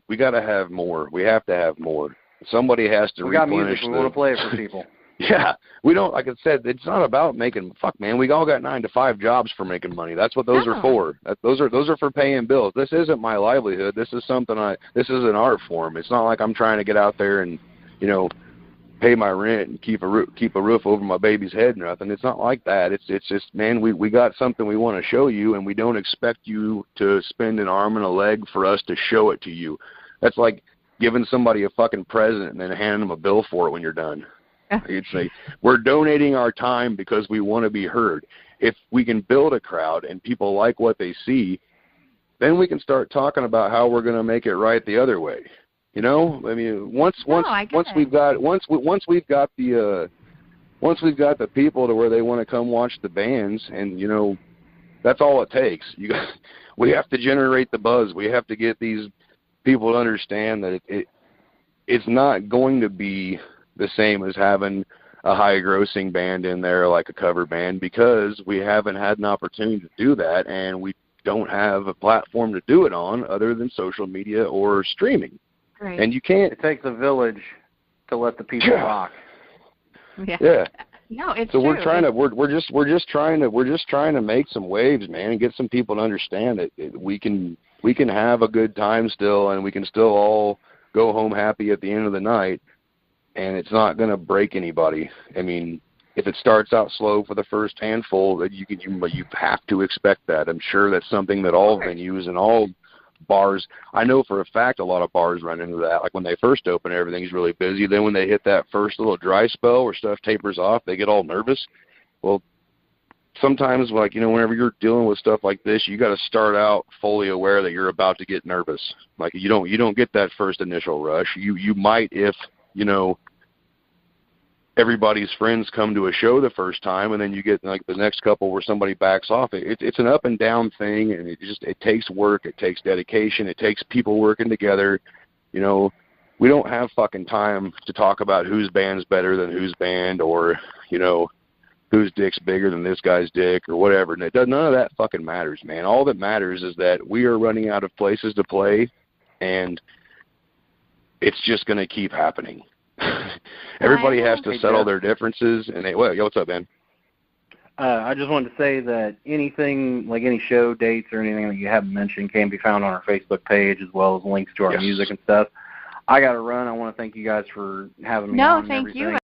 S2: more. We have to have more. Somebody has to replenish.
S3: We got music. We want to play it for people.
S2: Yeah, we don't. Like I said, it's not about making. Fuck, man. We all got 9-to-5 jobs for making money. That's what those are for. Those are for paying bills. This isn't my livelihood. This is something This is an art form. It's not like I'm trying to get out there and, you know, pay my rent and keep a roof over my baby's head or nothing. It's not like that. It's just, man, we got something we want to show you, and we don't expect you to spend an arm and a leg for us to show it to you. That's like giving somebody a fucking present and then handing them a bill for it when you're done. It's like, we're donating our time because we want to be heard. If we can build a crowd and people like what they see, then we can start talking about how we're going to make it right the other way. You know, I mean, once we've got the people to where they want to come watch the bands, and you know, that's all it takes. We have to generate the buzz. We have to get these people to understand that it's not going to be the same as having a high-grossing band in there like a cover band, because we haven't had an opportunity to do that, and we don't have a platform to do it on other than social media or streaming.
S1: Right.
S2: And you can't.
S3: It takes a village to let the people rock.
S1: Yeah. No, it's
S2: so
S1: true.
S2: we're just trying to make some waves, man, and get some people to understand that we can have a good time still, and we can still all go home happy at the end of the night, and it's not going to break anybody. I mean, if it starts out slow for the first handful, you have to expect that. I'm sure that's something that all venues and all bars, I know for a fact a lot of bars run into that. Like when they first open, everything's really busy. Then when they hit that first little dry spell where stuff tapers off, they get all nervous. Well, sometimes, like, you know, whenever you're dealing with stuff like this, you got to start out fully aware that you're about to get nervous. Like you don't get that first initial rush. You might if, you know, everybody's friends come to a show the first time, and then you get like the next couple where somebody backs off. It's an up and down thing, and it takes work, it takes dedication, it takes people working together. You know, we don't have fucking time to talk about whose band's better than whose band, or, you know, whose dick's bigger than this guy's dick or whatever. None of that fucking matters, man. All that matters is that we are running out of places to play, and it's just going to keep happening. Everybody has to settle their differences, and what's up, man?
S3: I just wanted to say that anything, like any show dates or anything that you haven't mentioned, can be found on our Facebook page as well as links to our music and stuff. I got to run. I want to thank you guys for having me on.
S1: No, thank you.